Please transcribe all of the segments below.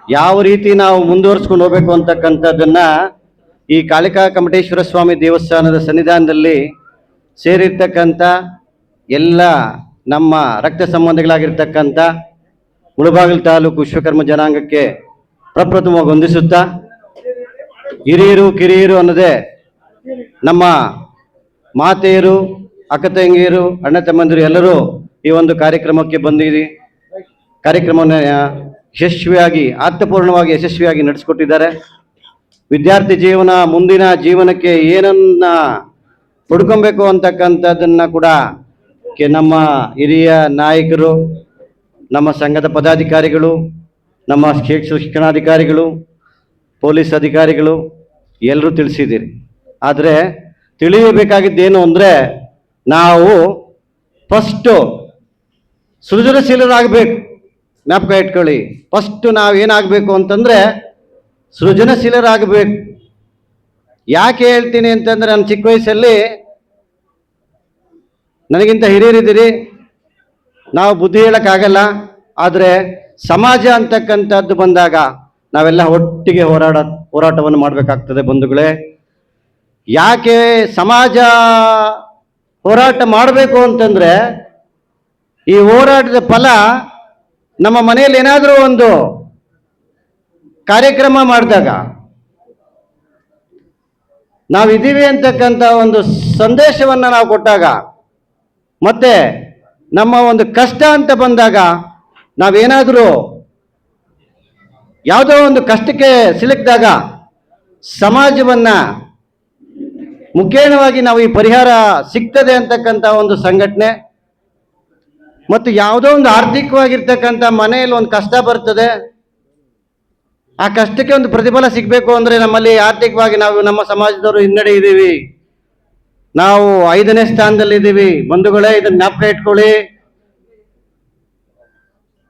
ಯಾವ ರೀತಿ ನಾವು ಮುಂದುವರಿಸ್ಕೊಂಡು ಹೋಗ್ಬೇಕು ಅಂತಕ್ಕಂಥದ್ದನ್ನ ಈ ಕಾಳಿಕಾ ಕಮಟೇಶ್ವರ ಸ್ವಾಮಿ ದೇವಸ್ಥಾನದ ಸನ್ನಿಧಾನದಲ್ಲಿ ಸೇರಿರ್ತಕ್ಕಂಥ ಎಲ್ಲ ನಮ್ಮ ರಕ್ತ ಸಂಬಂಧಿಗಳಾಗಿರ್ತಕ್ಕಂಥ ಮುಳಬಾಗಿಲು ತಾಲೂಕು ವಿಶ್ವಕರ್ಮ ಜನಾಂಗಕ್ಕೆ ಪ್ರಪ್ರಥಮವಾಗಿ ವಂದಿಸುತ್ತಾ, ಹಿರಿಯರು ಕಿರಿಯರು ಅನ್ನೋದೇ ನಮ್ಮ ಮಾತೆಯರು, ಅಕ್ಕ ತಂಗಿಯರು, ಅಣ್ಣ ತಮ್ಮಂದಿರು ಎಲ್ಲರೂ ಈ ಒಂದು ಕಾರ್ಯಕ್ರಮಕ್ಕೆ ಬಂದಿರಿ. ಕಾರ್ಯಕ್ರಮವನ್ನು ಯಶಸ್ವಿಯಾಗಿ ಅರ್ಥಪೂರ್ಣವಾಗಿ ಯಶಸ್ವಿಯಾಗಿ ನಡೆಸಿಕೊಟ್ಟಿದ್ದಾರೆ. ವಿದ್ಯಾರ್ಥಿ ಜೀವನ ಮುಂದಿನ ಜೀವನಕ್ಕೆ ಏನನ್ನ ಪಡ್ಕೊಬೇಕು ಅಂತಕ್ಕಂಥದ್ದನ್ನ ಕೂಡ ನಮ್ಮ ಹಿರಿಯ ನಾಯಕರು, ನಮ್ಮ ಸಂಘದ ಪದಾಧಿಕಾರಿಗಳು, ನಮ್ಮ ಶಿಕ್ಷಣಾಧಿಕಾರಿಗಳು, ಪೊಲೀಸ್ ಅಧಿಕಾರಿಗಳು ಎಲ್ಲರೂ ತಿಳಿಸಿದ್ದೀರಿ. ಆದರೆ ತಿಳಿಯಬೇಕಾಗಿದ್ದೇನು ಅಂದರೆ, ನಾವು ಫಸ್ಟು ಸೃಜನಶೀಲರಾಗಬೇಕು. ಜ್ಞಾಪಕ ಇಟ್ಕೊಳ್ಳಿ, ಫಸ್ಟು ನಾವೇನಾಗಬೇಕು ಅಂತಂದರೆ ಸೃಜನಶೀಲರಾಗಬೇಕು. ಯಾಕೆ ಹೇಳ್ತೀನಿ ಅಂತಂದರೆ, ನಾನು ಚಿಕ್ಕ ವಯಸ್ಸಲ್ಲಿ, ನನಗಿಂತ ಹಿರಿಯರಿದ್ದೀರಿ, ನಾವು ಬುದ್ಧಿ ಹೇಳೋಕ್ಕಾಗಲ್ಲ. ಆದರೆ ಸಮಾಜ ಅಂತಕ್ಕಂಥದ್ದು ಬಂದಾಗ ನಾವೆಲ್ಲ ಒಟ್ಟಿಗೆ ಹೋರಾಟವನ್ನು ಮಾಡಬೇಕಾಗ್ತದೆ ಬಂಧುಗಳೇ. ಯಾಕೆ ಸಮಾಜ ಹೋರಾಟ ಮಾಡಬೇಕು ಅಂತಂದರೆ, ಈ ಹೋರಾಟದ ಫಲ ನಮ್ಮ ಮನೆಯಲ್ಲಿ ಏನಾದರೂ ಒಂದು ಕಾರ್ಯಕ್ರಮ ಮಾಡಿದಾಗ, ನಾವಿದ್ದೀವಿ ಅಂತಕ್ಕಂಥ ಒಂದು ಸಂದೇಶವನ್ನು ನಾವು ಕೊಟ್ಟಾಗ, ಮತ್ತೆ ನಮ್ಮ ಒಂದು ಕಷ್ಟ ಅಂತ ಬಂದಾಗ, ನಾವೇನಾದರೂ ಯಾವುದೋ ಒಂದು ಕಷ್ಟಕ್ಕೆ ಸಿಲುಕಿದಾಗ ಸಮಾಜವನ್ನು ಮುಖೇಣವಾಗಿ ನಾವು ಈ ಪರಿಹಾರ ಸಿಗ್ತದೆ ಅಂತಕ್ಕಂಥ ಒಂದು ಸಂಘಟನೆ, ಮತ್ತು ಯಾವುದೋ ಒಂದು ಆರ್ಥಿಕವಾಗಿರ್ತಕ್ಕಂಥ ಮನೆಯಲ್ಲಿ ಒಂದು ಕಷ್ಟ ಬರ್ತದೆ, ಆ ಕಷ್ಟಕ್ಕೆ ಒಂದು ಪ್ರತಿಫಲ ಸಿಗಬೇಕು ಅಂದರೆ ನಮ್ಮಲ್ಲಿ ಆರ್ಥಿಕವಾಗಿ ನಾವು ನಮ್ಮ ಸಮಾಜದವರು ಹಿನ್ನಡೆ ಇದ್ದೀವಿ, ನಾವು 5ನೇ ಸ್ಥಾನದಲ್ಲಿದ್ದೀವಿ. ಬಂಧುಗಳೇ, ಇದನ್ನು ಜ್ಞಾಪಕ ಇಟ್ಕೊಳ್ಳಿ.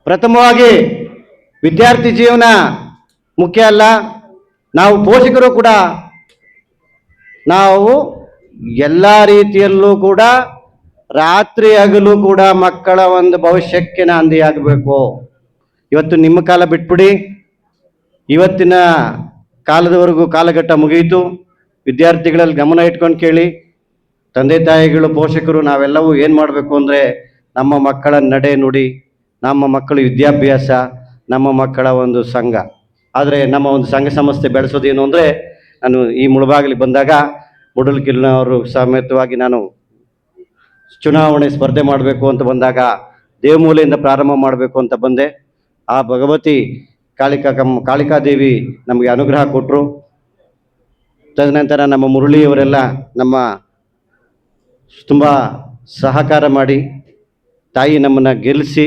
ಪ್ರಥಮವಾಗಿ ವಿದ್ಯಾರ್ಥಿ ಜೀವನ ಮುಖ್ಯ ಅಲ್ಲ, ನಾವು ಪೋಷಕರು ಕೂಡ ನಾವು ಎಲ್ಲ ರೀತಿಯಲ್ಲೂ ಕೂಡ ರಾತ್ರಿ ಹಗಲು ಕೂಡ ಮಕ್ಕಳ ಒಂದು ಭವಿಷ್ಯಕ್ಕೆ ನಾಂದಿಯಾಗಬೇಕು. ಇವತ್ತು ನಿಮ್ಮ ಕಾಲ ಬಿಟ್ಬಿಡಿ, ಇವತ್ತಿನ ಕಾಲದವರೆಗೂ ಕಾಲಘಟ್ಟ ಮುಗಿಯಿತು. ವಿದ್ಯಾರ್ಥಿಗಳಲ್ಲಿ ಗಮನ ಇಟ್ಕೊಂಡು ಕೇಳಿ, ತಂದೆ ತಾಯಿಗಳು, ಪೋಷಕರು ನಾವೆಲ್ಲವೂ ಏನು ಮಾಡಬೇಕು ಅಂದರೆ, ನಮ್ಮ ಮಕ್ಕಳ ನಡೆ ನುಡಿ, ನಮ್ಮ ಮಕ್ಕಳ ವಿದ್ಯಾಭ್ಯಾಸ, ನಮ್ಮ ಮಕ್ಕಳ ಒಂದು ಸಂಘ. ಆದರೆ ನಮ್ಮ ಒಂದು ಸಂಘ ಸಂಸ್ಥೆ ಬೆಳೆಸೋದೇನು ಅಂದರೆ, ನಾನು ಈ ಮುಳಬಾಗಿಲಿಗೆ ಬಂದಾಗ ಮುಡಲ್ಕಿಲ್ನವರು ಸಮೇತವಾಗಿ ನಾನು ಚುನಾವಣೆ ಸ್ಪರ್ಧೆ ಮಾಡಬೇಕು ಅಂತ ಬಂದಾಗ ದೇವಮೂಲೆಯಿಂದ ಪ್ರಾರಂಭ ಮಾಡಬೇಕು ಅಂತ ಬಂದೆ. ಆ ಭಗವತಿ ಕಾಳಿಕಾದೇವಿ ನಮಗೆ ಅನುಗ್ರಹ ಕೊಟ್ಟರು. ತದನಂತರ ನಮ್ಮ ಮುರಳಿಯವರೆಲ್ಲ ನಮ್ಮ ತುಂಬ ಸಹಕಾರ ಮಾಡಿ ತಾಯಿ ನಮ್ಮನ್ನು ಗೆಲ್ಲಿಸಿ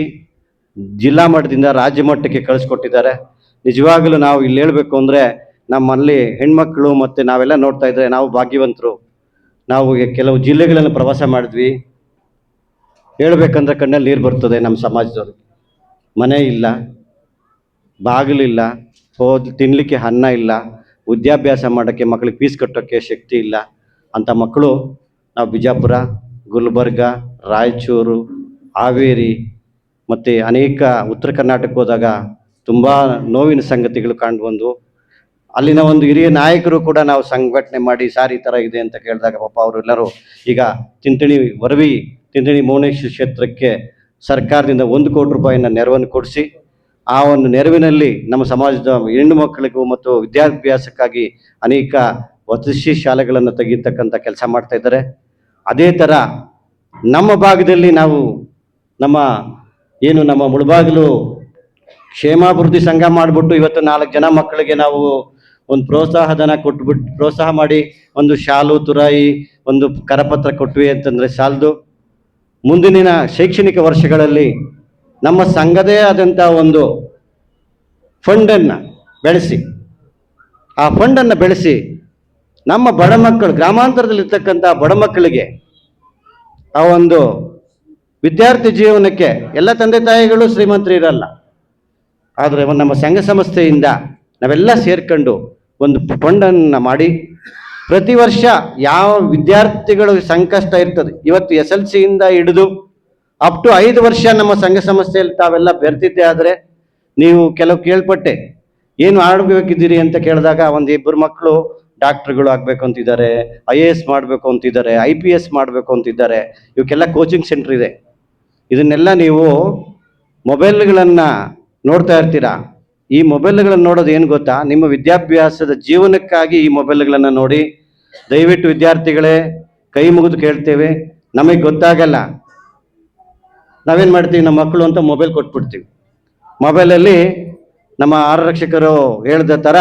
ಜಿಲ್ಲಾ ಮಟ್ಟದಿಂದ ರಾಜ್ಯ ಮಟ್ಟಕ್ಕೆ ಕಳಿಸ್ಕೊಟ್ಟಿದ್ದಾರೆ. ನಿಜವಾಗಲೂ ನಾವು ಇಲ್ಲಿ ಹೇಳಬೇಕು ಅಂದರೆ, ನಮ್ಮಲ್ಲಿ ಹೆಣ್ಮಕ್ಳು ಮತ್ತು ನಾವೆಲ್ಲ ನೋಡ್ತಾ ಇದ್ದರೆ ನಾವು ಭಾಗ್ಯವಂತರು. ನಾವು ಕೆಲವು ಜಿಲ್ಲೆಗಳನ್ನು ಪ್ರವಾಸ ಮಾಡಿದ್ವಿ. ಹೇಳ್ಬೇಕಂದ್ರೆ ಕಣ್ಣಲ್ಲಿ ನೀರು ಬರ್ತದೆ. ನಮ್ಮ ಸಮಾಜದವ್ರಿಗೆ ಮನೆ ಇಲ್ಲ, ಬಾಗಿಲಿಲ್ಲ, ತಿನ್ನಲಿಕ್ಕೆ ಅನ್ನ ಇಲ್ಲ, ವಿದ್ಯಾಭ್ಯಾಸ ಮಾಡೋಕ್ಕೆ ಮಕ್ಕಳಿಗೆ ಫೀಸ್ ಕಟ್ಟೋಕ್ಕೆ ಶಕ್ತಿ ಇಲ್ಲ. ಅಂಥ ಮಕ್ಕಳು ನಾವು ಬಿಜಾಪುರ, ಗುಲ್ಬರ್ಗ, ರಾಯಚೂರು, ಹಾವೇರಿ ಮತ್ತು ಅನೇಕ ಉತ್ತರ ಕರ್ನಾಟಕಕ್ಕೆ ಹೋದಾಗ ತುಂಬ ನೋವಿನ ಸಂಗತಿಗಳು ಕಂಡುಬಂದು, ಅಲ್ಲಿನ ಒಂದು ಹಿರಿಯ ನಾಯಕರು ಕೂಡ ನಾವು ಸಂಘಟನೆ ಮಾಡಿ ಸಾರ್ ಈ ಥರ ಇದೆ ಅಂತ ಕೇಳಿದಾಗ ಪಾಪ ಅವರೆಲ್ಲರೂ ಈಗ ತಿಂತಣಿ ಮೌನೇಶ್ವರ ಕ್ಷೇತ್ರಕ್ಕೆ ಸರ್ಕಾರದಿಂದ 1 ಕೋಟಿ ರೂಪಾಯಿನ ನೆರವನ್ನು ಕೊಡಿಸಿ, ಆ ಒಂದು ನೆರವಿನಲ್ಲಿ ನಮ್ಮ ಸಮಾಜದ ಹೆಣ್ಣು ಮಕ್ಕಳಿಗೂ ಮತ್ತು ವಿದ್ಯಾಭ್ಯಾಸಕ್ಕಾಗಿ ಅನೇಕ ವಸತಿ ಶಾಲೆಗಳನ್ನು ತೆಗೀತಕ್ಕಂಥ ಕೆಲಸ ಮಾಡ್ತಾ ಇದ್ದಾರೆ. ಅದೇ ಥರ ನಮ್ಮ ಭಾಗದಲ್ಲಿ ನಾವು ನಮ್ಮ ಮುಳಬಾಗಿಲು ಕ್ಷೇಮಾಭಿವೃದ್ಧಿ ಸಂಘ ಮಾಡಿಬಿಟ್ಟು ಇವತ್ತು 4 ಜನ ಮಕ್ಕಳಿಗೆ ನಾವು ಒಂದು ಪ್ರೋತ್ಸಾಹಧನ ಕೊಟ್ಬಿಟ್ಟು ಪ್ರೋತ್ಸಾಹ ಮಾಡಿ ಒಂದು ಶಾಲು ತುರಾಯಿ ಒಂದು ಕರಪತ್ರ ಕೊಟ್ವಿ ಅಂತಂದರೆ ಸಾಲದು. ಮುಂದಿನ ಶೈಕ್ಷಣಿಕ ವರ್ಷಗಳಲ್ಲಿ ನಮ್ಮ ಸಂಘದೇ ಆದಂಥ ಒಂದು ಫಂಡನ್ನು ಬೆಳೆಸಿ, ಆ ಫಂಡನ್ನು ಬೆಳೆಸಿ ನಮ್ಮ ಬಡ ಮಕ್ಕಳು, ಗ್ರಾಮಾಂತರದಲ್ಲಿರ್ತಕ್ಕಂಥ ಬಡ ಮಕ್ಕಳಿಗೆ ಆ ಒಂದು ವಿದ್ಯಾರ್ಥಿ ಜೀವನಕ್ಕೆ, ಎಲ್ಲ ತಂದೆ ತಾಯಿಗಳು ಶ್ರೀಮಂತರು ಇರಲ್ಲ, ಆದರೆ ನಮ್ಮ ಸಂಘ ಸಂಸ್ಥೆಯಿಂದ ನಾವೆಲ್ಲ ಸೇರ್ಕೊಂಡು ಒಂದು ಫಂಡನ್ನು ಮಾಡಿ ಪ್ರತಿ ವರ್ಷ ಯಾವ ವಿದ್ಯಾರ್ಥಿಗಳು ಸಂಕಷ್ಟ ಇರ್ತದೆ, ಇವತ್ತು SLCಯಿಂದ ಹಿಡಿದು ಅಪ್ ಟು 5 ವರ್ಷ ನಮ್ಮ ಸಂಘ ಸಂಸ್ಥೆಯಲ್ಲಿ ತಾವೆಲ್ಲ ಬೆರ್ತಿದ್ದೆ. ಆದರೆ ನೀವು ಕೆಲವು ಕೇಳ್ಪಟ್ಟೆ, ಏನು ಮಾಡಬೇಕಿದ್ದೀರಿ ಅಂತ ಕೇಳಿದಾಗ ಒಂದು ಇಬ್ಬರು ಮಕ್ಕಳು ಡಾಕ್ಟ್ರುಗಳು ಆಗಬೇಕು ಅಂತಿದ್ದಾರೆ, IAS ಮಾಡಬೇಕು ಅಂತಿದ್ದಾರೆ, IPS ಮಾಡಬೇಕು ಅಂತಿದ್ದಾರೆ. ಇವಕ್ಕೆಲ್ಲ ಕೋಚಿಂಗ್ ಸೆಂಟರ್ ಇದೆ. ಇದನ್ನೆಲ್ಲ ನೀವು ಮೊಬೈಲ್ಗಳನ್ನು ನೋಡ್ತಾ ಇರ್ತೀರಾ. ಈ ಮೊಬೈಲ್ಗಳನ್ನು ನೋಡೋದು ಏನು ಗೊತ್ತಾ, ನಿಮ್ಮ ವಿದ್ಯಾಭ್ಯಾಸದ ಜೀವನಕ್ಕಾಗಿ ಈ ಮೊಬೈಲ್ಗಳನ್ನು ನೋಡಿ. ದಯವಿಟ್ಟು ವಿದ್ಯಾರ್ಥಿಗಳೇ, ಕೈ ಮುಗಿದು ಕೇಳ್ತೇವೆ, ನಮಗೆ ಗೊತ್ತಾಗಲ್ಲ, ನಾವೇನು ಮಾಡ್ತೀವಿ, ನಮ್ಮ ಮಕ್ಕಳು ಅಂತ ಮೊಬೈಲ್ ಕೊಟ್ಬಿಡ್ತೀವಿ. ಮೊಬೈಲಲ್ಲಿ ನಮ್ಮ ಆರಕ್ಷಕರು ಹೇಳಿದ ಥರ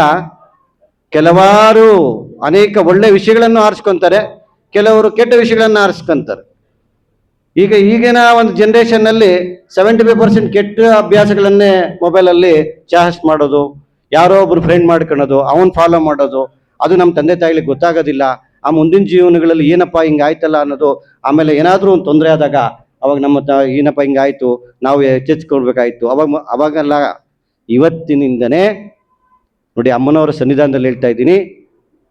ಕೆಲವಾರು ಅನೇಕ ಒಳ್ಳೆ ವಿಷಯಗಳನ್ನು ಆರಿಸ್ಕೊಂತಾರೆ, ಕೆಲವರು ಕೆಟ್ಟ ವಿಷಯಗಳನ್ನು ಆರಿಸ್ಕೊಂತಾರೆ. ಈಗಿನ ಒಂದು ಜನ್ರೇಷನ್ನಲ್ಲಿ 75% ಕೆಟ್ಟ ಅಭ್ಯಾಸಗಳನ್ನೇ ಮೊಬೈಲಲ್ಲಿ ಚಾಸ್ಟ್ ಮಾಡೋದು, ಯಾರೋ ಒಬ್ರು ಫ್ರೆಂಡ್ ಮಾಡ್ಕೊಳ್ಳೋದು, ಅವನು ಫಾಲೋ ಮಾಡೋದು, ಅದು ನಮ್ಮ ತಂದೆ ತಾಯಿಗಳಿಗೆ ಗೊತ್ತಾಗೋದಿಲ್ಲ. ಆ ಮುಂದಿನ ಜೀವನಗಳಲ್ಲಿ ಏನಪ್ಪ ಹಿಂಗಾಯ್ತಲ್ಲ ಅನ್ನೋದು. ಆಮೇಲೆ ಏನಾದರೂ ಒಂದು ತೊಂದರೆ ಆದಾಗ ಅವಾಗ ನಮ್ಮ ಏನಪ್ಪ ಹಿಂಗಾಯ್ತು, ನಾವು ಎಚ್ಚೆತ್ಕೊಳ್ಬೇಕಾಯ್ತು. ಅವಾಗೆಲ್ಲ ಇವತ್ತಿನಿಂದನೇ ನೋಡಿ, ಅಮ್ಮನವರ ಸನ್ನಿಧಾನದಲ್ಲಿ ಹೇಳ್ತಾ ಇದ್ದೀನಿ,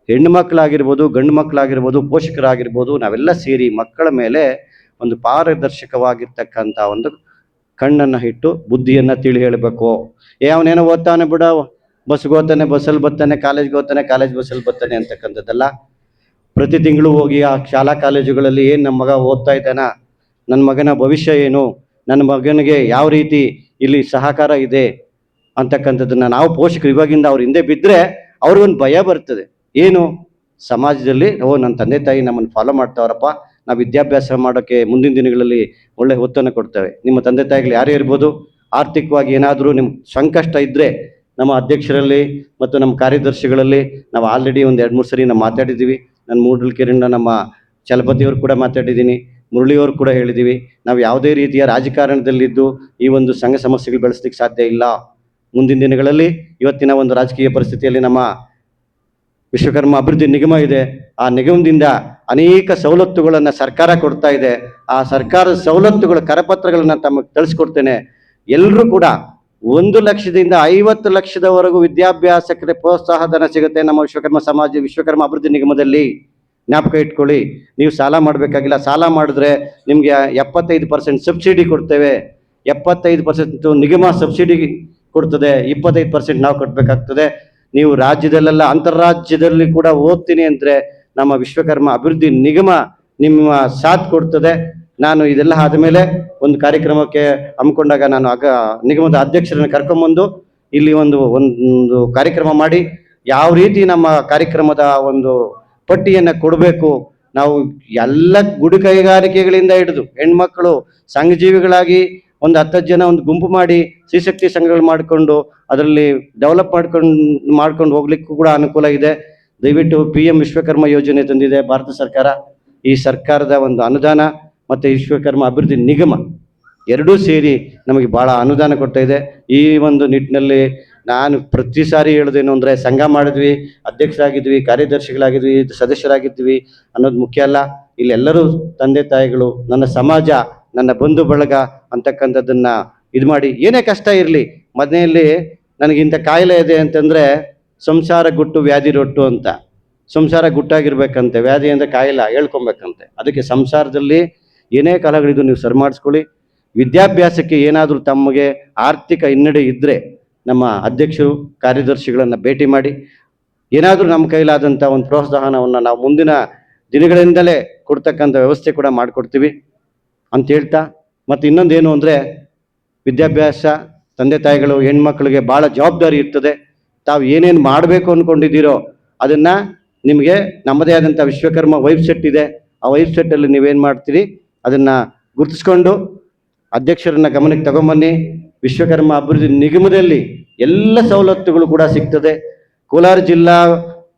ಹೆಣ್ಣು ಮಕ್ಕಳಾಗಿರ್ಬೋದು, ಗಂಡು ಮಕ್ಕಳಾಗಿರ್ಬೋದು, ಪೋಷಕರಾಗಿರ್ಬೋದು, ನಾವೆಲ್ಲ ಸೇರಿ ಮಕ್ಕಳ ಮೇಲೆ ಒಂದು ಪಾರದರ್ಶಕವಾಗಿರ್ತಕ್ಕಂಥ ಒಂದು ಕಣ್ಣನ್ನು ಇಟ್ಟು ಬುದ್ಧಿಯನ್ನು ತಿಳಿ ಹೇಳಬೇಕು. ಅವನೇನೋ ಓದ್ತಾನೆ ಬಿಡ, ಬಸ್ಗೆ ಓದ್ತಾನೆ, ಬಸ್ಸಲ್ಲಿ ಬರ್ತಾನೆ, ಕಾಲೇಜ್ಗೆ ಓದ್ತಾನೆ, ಕಾಲೇಜ್ ಬಸ್ಸಲ್ಲಿ ಬರ್ತಾನೆ ಅಂತಕ್ಕಂಥದ್ದಲ್ಲ. ಪ್ರತಿ ತಿಂಗಳು ಹೋಗಿ ಆ ಶಾಲಾ ಕಾಲೇಜುಗಳಲ್ಲಿ ಏನು ನಮ್ಮ ಮಗ ಓದ್ತಾ ಇದ್ದಾನ, ನನ್ನ ಮಗನ ಭವಿಷ್ಯ ಏನು, ನನ್ನ ಮಗನಿಗೆ ಯಾವ ರೀತಿ ಇಲ್ಲಿ ಸಹಕಾರ ಇದೆ ಅಂತಕ್ಕಂಥದ್ದನ್ನು ನಾವು ಪೋಷಕರು ಇವಾಗಿಂದ ಅವ್ರ ಹಿಂದೆ ಬಿದ್ದರೆ ಅವ್ರಿಗೊಂದು ಭಯ ಬರ್ತದೆ. ಏನು, ಸಮಾಜದಲ್ಲಿ ನನ್ನ ತಂದೆ ತಾಯಿ ನಮ್ಮನ್ನು ಫಾಲೋ ಮಾಡ್ತಾವ್ರಪ್ಪ, ನಾವು ವಿದ್ಯಾಭ್ಯಾಸ ಮಾಡೋಕ್ಕೆ ಮುಂದಿನ ದಿನಗಳಲ್ಲಿ ಒಳ್ಳೆ ಒತ್ತನ್ನು ಕೊಡ್ತೇವೆ. ನಿಮ್ಮ ತಂದೆ ತಾಯಿಗಳು ಯಾರೇ ಇರ್ಬೋದು, ಆರ್ಥಿಕವಾಗಿ ಏನಾದರೂ ನಿಮ್ಗೆ ಸಂಕಷ್ಟ ಇದ್ದರೆ ನಮ್ಮ ಅಧ್ಯಕ್ಷರಲ್ಲಿ ಮತ್ತು ನಮ್ಮ ಕಾರ್ಯದರ್ಶಿಗಳಲ್ಲಿ ನಾವು ಆಲ್ರೆಡಿ ಒಂದು 2-3 ಸರಿ ನಾವು ಮಾತಾಡಿದ್ದೀವಿ. ನಾನು ಮೂಡಲ್ಕೆರೆಯಿಂದ ನಮ್ಮ ಚಲಪತಿಯವರು ಕೂಡ ಮಾತಾಡಿದ್ದೀನಿ, ಮುರಳಿಯವರು ಕೂಡ ಹೇಳಿದ್ದೀವಿ. ನಾವು ಯಾವುದೇ ರೀತಿಯ ರಾಜಕಾರಣದಲ್ಲಿದ್ದು ಈ ಒಂದು ಸಂಘ ಸಮಸ್ಯೆಗಳು ಬೆಳೆಸಲಿಕ್ಕೆ ಸಾಧ್ಯ ಇಲ್ಲ. ಮುಂದಿನ ದಿನಗಳಲ್ಲಿ ಇವತ್ತಿನ ಒಂದು ರಾಜಕೀಯ ಪರಿಸ್ಥಿತಿಯಲ್ಲಿ ನಮ್ಮ ವಿಶ್ವಕರ್ಮ ಅಭಿವೃದ್ಧಿ ನಿಗಮ ಇದೆ. ಆ ನಿಗಮದಿಂದ ಅನೇಕ ಸವಲತ್ತುಗಳನ್ನು ಸರ್ಕಾರ ಕೊಡ್ತಾ ಇದೆ. ಆ ಸರ್ಕಾರದ ಸವಲತ್ತುಗಳ ಕರಪತ್ರಗಳನ್ನು ತಮಗೆ ತಿಳಿಸ್ಕೊಡ್ತೇನೆ. ಎಲ್ಲರೂ ಕೂಡ 1 ಲಕ್ಷದಿಂದ 50 ಲಕ್ಷದವರೆಗೂ ವಿದ್ಯಾಭ್ಯಾಸಕ್ಕೆ ಪ್ರೋತ್ಸಾಹಧನ ಸಿಗುತ್ತೆ ನಮ್ಮ ವಿಶ್ವಕರ್ಮ ಸಮಾಜ ವಿಶ್ವಕರ್ಮ ಅಭಿವೃದ್ಧಿ ನಿಗಮದಲ್ಲಿ. ಜ್ಞಾಪಕ ಇಟ್ಕೊಳ್ಳಿ, ನೀವು ಸಾಲ ಮಾಡಬೇಕಾಗಿಲ್ಲ. ಸಾಲ ಮಾಡಿದ್ರೆ ನಿಮಗೆ 75% ಸಬ್ಸಿಡಿ ಕೊಡ್ತೇವೆ. 75% ನಿಗಮ ಸಬ್ಸಿಡಿ ಕೊಡ್ತದೆ, 25% ನಾವು ಕಟ್ಟಬೇಕಾಗ್ತದೆ. ನೀವು ರಾಜ್ಯದಲ್ಲೆಲ್ಲ ಅಂತಾರಾಜ್ಯದಲ್ಲಿ ಕೂಡ ಓದ್ತೀನಿ ಅಂದರೆ ನಮ್ಮ ವಿಶ್ವಕರ್ಮ ಅಭಿವೃದ್ಧಿ ನಿಗಮ ನಿಮ್ಮ ಸಾಥ್ ಕೊಡ್ತದೆ. ನಾನು ಇದೆಲ್ಲ ಆದಮೇಲೆ ಒಂದು ಕಾರ್ಯಕ್ರಮಕ್ಕೆ ಹಮ್ಮಿಕೊಂಡಾಗ ನಾನು ನಿಗಮದ ಅಧ್ಯಕ್ಷರನ್ನು ಕರ್ಕೊಂಬಂದು ಇಲ್ಲಿ ಒಂದು ಕಾರ್ಯಕ್ರಮ ಮಾಡಿ ಯಾವ ರೀತಿ ನಮ್ಮ ಕಾರ್ಯಕ್ರಮದ ಒಂದು ಪಟ್ಟಿಯನ್ನು ಕೊಡಬೇಕು. ನಾವು ಎಲ್ಲ ಗುಡಿ ಕೈಗಾರಿಕೆಗಳಿಂದ ಹಿಡಿದು ಹೆಣ್ಮಕ್ಳು ಸಂಘಜೀವಿಗಳಾಗಿ ಒಂದು 10 ಜನ ಒಂದು ಗುಂಪು ಮಾಡಿ ಸ್ತ್ರೀಶಕ್ತಿ ಸಂಘಗಳು ಮಾಡಿಕೊಂಡು ಅದರಲ್ಲಿ ಡೆವಲಪ್ ಮಾಡ್ಕೊಂಡು ಹೋಗ್ಲಿಕ್ಕೂ ಕೂಡ ಅನುಕೂಲ ಇದೆ. ದಯವಿಟ್ಟು PM ವಿಶ್ವಕರ್ಮ ಯೋಜನೆ ತಂದಿದೆ ಭಾರತ ಸರ್ಕಾರ. ಈ ಸರ್ಕಾರದ ಒಂದು ಅನುದಾನ ಮತ್ತು ವಿಶ್ವಕರ್ಮ ಅಭಿವೃದ್ಧಿ ನಿಗಮ ಎರಡೂ ಸೇರಿ ನಮಗೆ ಭಾಳ ಅನುದಾನ ಕೊಡ್ತಾ ಇದೆ. ಈ ಒಂದು ನಿಟ್ಟಿನಲ್ಲಿ ನಾನು ಪ್ರತಿ ಸಾರಿ ಹೇಳೋದೇನು ಅಂದರೆ, ಸಂಘ ಮಾಡಿದ್ವಿ, ಅಧ್ಯಕ್ಷರಾಗಿದ್ವಿ, ಕಾರ್ಯದರ್ಶಿಗಳಾಗಿದ್ವಿ, ಸದಸ್ಯರಾಗಿದ್ವಿ ಅನ್ನೋದು ಮುಖ್ಯ ಅಲ್ಲ. ಇಲ್ಲೆಲ್ಲರೂ ತಂದೆ ತಾಯಿಗಳು, ನನ್ನ ಸಮಾಜ, ನನ್ನ ಬಂಧು ಬಳಗ ಅಂತಕ್ಕಂಥದ್ದನ್ನು ಇದು ಮಾಡಿ, ಏನೇ ಕಷ್ಟ ಇರಲಿ, ಮನೆಯಲ್ಲಿ ನನಗಿಂತ ಕಾಯಿಲೆ ಇದೆ ಅಂತಂದರೆ ಸಂಸಾರ ಗುಟ್ಟು ವ್ಯಾಧಿ ರೊಟ್ಟು ಅಂತ. ಸಂಸಾರ ಗುಟ್ಟಾಗಿರ್ಬೇಕಂತೆ, ವ್ಯಾಧಿ ಅಂದರೆ ಕಾಯಿಲೆ ಹೇಳ್ಕೊಬೇಕಂತೆ. ಅದಕ್ಕೆ ಸಂಸಾರದಲ್ಲಿ ಏನೇ ಕಾಲಗಳಿದ್ದು ನೀವು ಸರಿ ಮಾಡಿಸ್ಕೊಳ್ಳಿ. ವಿದ್ಯಾಭ್ಯಾಸಕ್ಕೆ ಏನಾದರೂ ತಮಗೆ ಆರ್ಥಿಕ ಹಿನ್ನಡೆ ಇದ್ದರೆ ನಮ್ಮ ಅಧ್ಯಕ್ಷರು ಕಾರ್ಯದರ್ಶಿಗಳನ್ನು ಭೇಟಿ ಮಾಡಿ ಏನಾದರೂ ನಮ್ಮ ಕೈಲಾದಂಥ ಒಂದು ಪ್ರೋತ್ಸಾಹನವನ್ನು ನಾವು ಮುಂದಿನ ದಿನಗಳಿಂದಲೇ ಕೊಡ್ತಕ್ಕಂಥ ವ್ಯವಸ್ಥೆ ಕೂಡ ಮಾಡಿಕೊಡ್ತೀವಿ ಅಂತ ಹೇಳ್ತಾ, ಮತ್ತು ಇನ್ನೊಂದೇನು ಅಂದರೆ, ವಿದ್ಯಾಭ್ಯಾಸ ತಂದೆ ತಾಯಿಗಳು ಹೆಣ್ಮಕ್ಳಿಗೆ ಭಾಳ ಜವಾಬ್ದಾರಿ ಇರ್ತದೆ. ತಾವು ಏನೇನು ಮಾಡಬೇಕು ಅಂದ್ಕೊಂಡಿದ್ದೀರೋ ಅದನ್ನು ನಿಮಗೆ ನಮ್ಮದೇ ಆದಂಥ ವಿಶ್ವಕರ್ಮ ವೆಬ್ಸೈಟ್ ಇದೆ. ಆ ವೆಬ್ಸೈಟಲ್ಲಿ ನೀವೇನು ಮಾಡ್ತೀರಿ ಅದನ್ನು ಗುರುತಿಸ್ಕೊಂಡು ಅಧ್ಯಕ್ಷರನ್ನ ಗಮನಕ್ಕೆ ತಗೊಂಬನ್ನಿ. ವಿಶ್ವಕರ್ಮ ಅಭಿವೃದ್ಧಿ ನಿಗಮದಲ್ಲಿ ಎಲ್ಲ ಸವಲತ್ತುಗಳು ಕೂಡ ಸಿಗ್ತದೆ. ಕೋಲಾರ ಜಿಲ್ಲಾ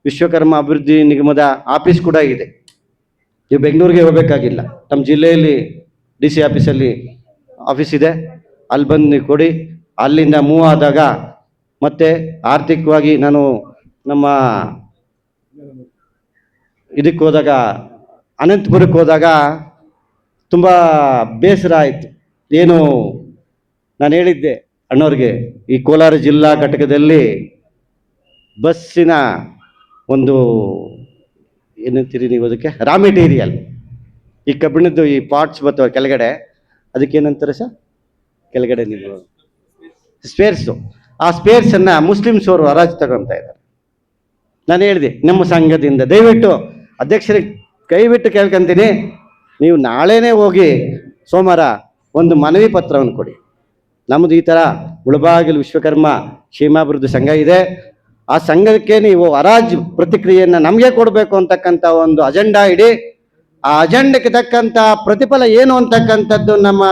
ವಿಶ್ವಕರ್ಮ ಅಭಿವೃದ್ಧಿ ನಿಗಮದ ಆಫೀಸ್ ಕೂಡ ಇದೆ. ನೀವು ಬೆಂಗಳೂರಿಗೆ ಹೋಗಬೇಕಾಗಿಲ್ಲ, ನಮ್ಮ ಜಿಲ್ಲೆಯಲ್ಲಿ DC ಆಫೀಸಲ್ಲಿ ಆಫೀಸ್ ಇದೆ. ಅಲ್ಲಿ ಬಂದು ನೀವು ಕೊಡಿ. ಅಲ್ಲಿಂದ ಮೂವ್ ಆದಾಗ ಮತ್ತು ಆರ್ಥಿಕವಾಗಿ ನಾನು ನಮ್ಮ ಇದಕ್ಕೆ ಹೋದಾಗ, ಅನಂತಪುರಕ್ಕೆ ಹೋದಾಗ ತುಂಬ ಬೇಸರ ಆಯಿತು. ಏನು ನಾನು ಹೇಳಿದ್ದೆ ಅಣ್ಣವ್ರಿಗೆ, ಈ ಕೋಲಾರ ಜಿಲ್ಲಾ ಘಟಕದಲ್ಲಿ ಬಸ್ಸಿನ ಒಂದು ಏನಂತೀರಿ ನೀವು ಅದಕ್ಕೆ, ರಾ ಮೆಟೀರಿಯಲ್, ಈ ಕಬ್ಬಿಣದ್ದು ಈ ಪಾರ್ಟ್ಸ್ ಬರ್ತವೆ ಕೆಳಗಡೆ, ಅದಕ್ಕೇನಂತಾರೆ ಸರ್ ಕೆಳಗಡೆ ನೀವು ಸ್ಪೇರ್ಸು, ಆ ಸ್ಪೇರ್ಸನ್ನು ಮುಸ್ಲಿಮ್ಸ್ ಅವರು ಹರಾಜು ತಗೊತಾ ಇದ್ದಾರೆ. ನಾನು ಹೇಳಿದೆ ನಮ್ಮ ಸಂಘದಿಂದ ದಯವಿಟ್ಟು ಅಧ್ಯಕ್ಷರಿಗೆ ಕೈಬಿಟ್ಟು ಕೇಳ್ಕೊಂತೀನಿ, ನೀವು ನಾಳೆನೇ ಹೋಗಿ ಸೋಮವಾರ ಒಂದು ಮನವಿ ಪತ್ರವನ್ನು ಕೊಡಿ. ನಮ್ಮದು ಈ ಥರ ಮುಳಬಾಗಿಲು ವಿಶ್ವಕರ್ಮ ಕ್ಷೇಮಾಭಿವೃದ್ಧಿ ಸಂಘ ಇದೆ, ಆ ಸಂಘಕ್ಕೆ ನೀವು ಹರಾಜು ಪ್ರತಿಕ್ರಿಯೆಯನ್ನು ನಮಗೆ ಕೊಡಬೇಕು ಅಂತಕ್ಕಂಥ ಒಂದು ಅಜೆಂಡಾ ಇಡಿ. ಆ ಅಜೆಂಡಕ್ಕೆ ತಕ್ಕಂಥ ಪ್ರತಿಫಲ ಏನು ಅಂತಕ್ಕಂಥದ್ದು ನಮ್ಮ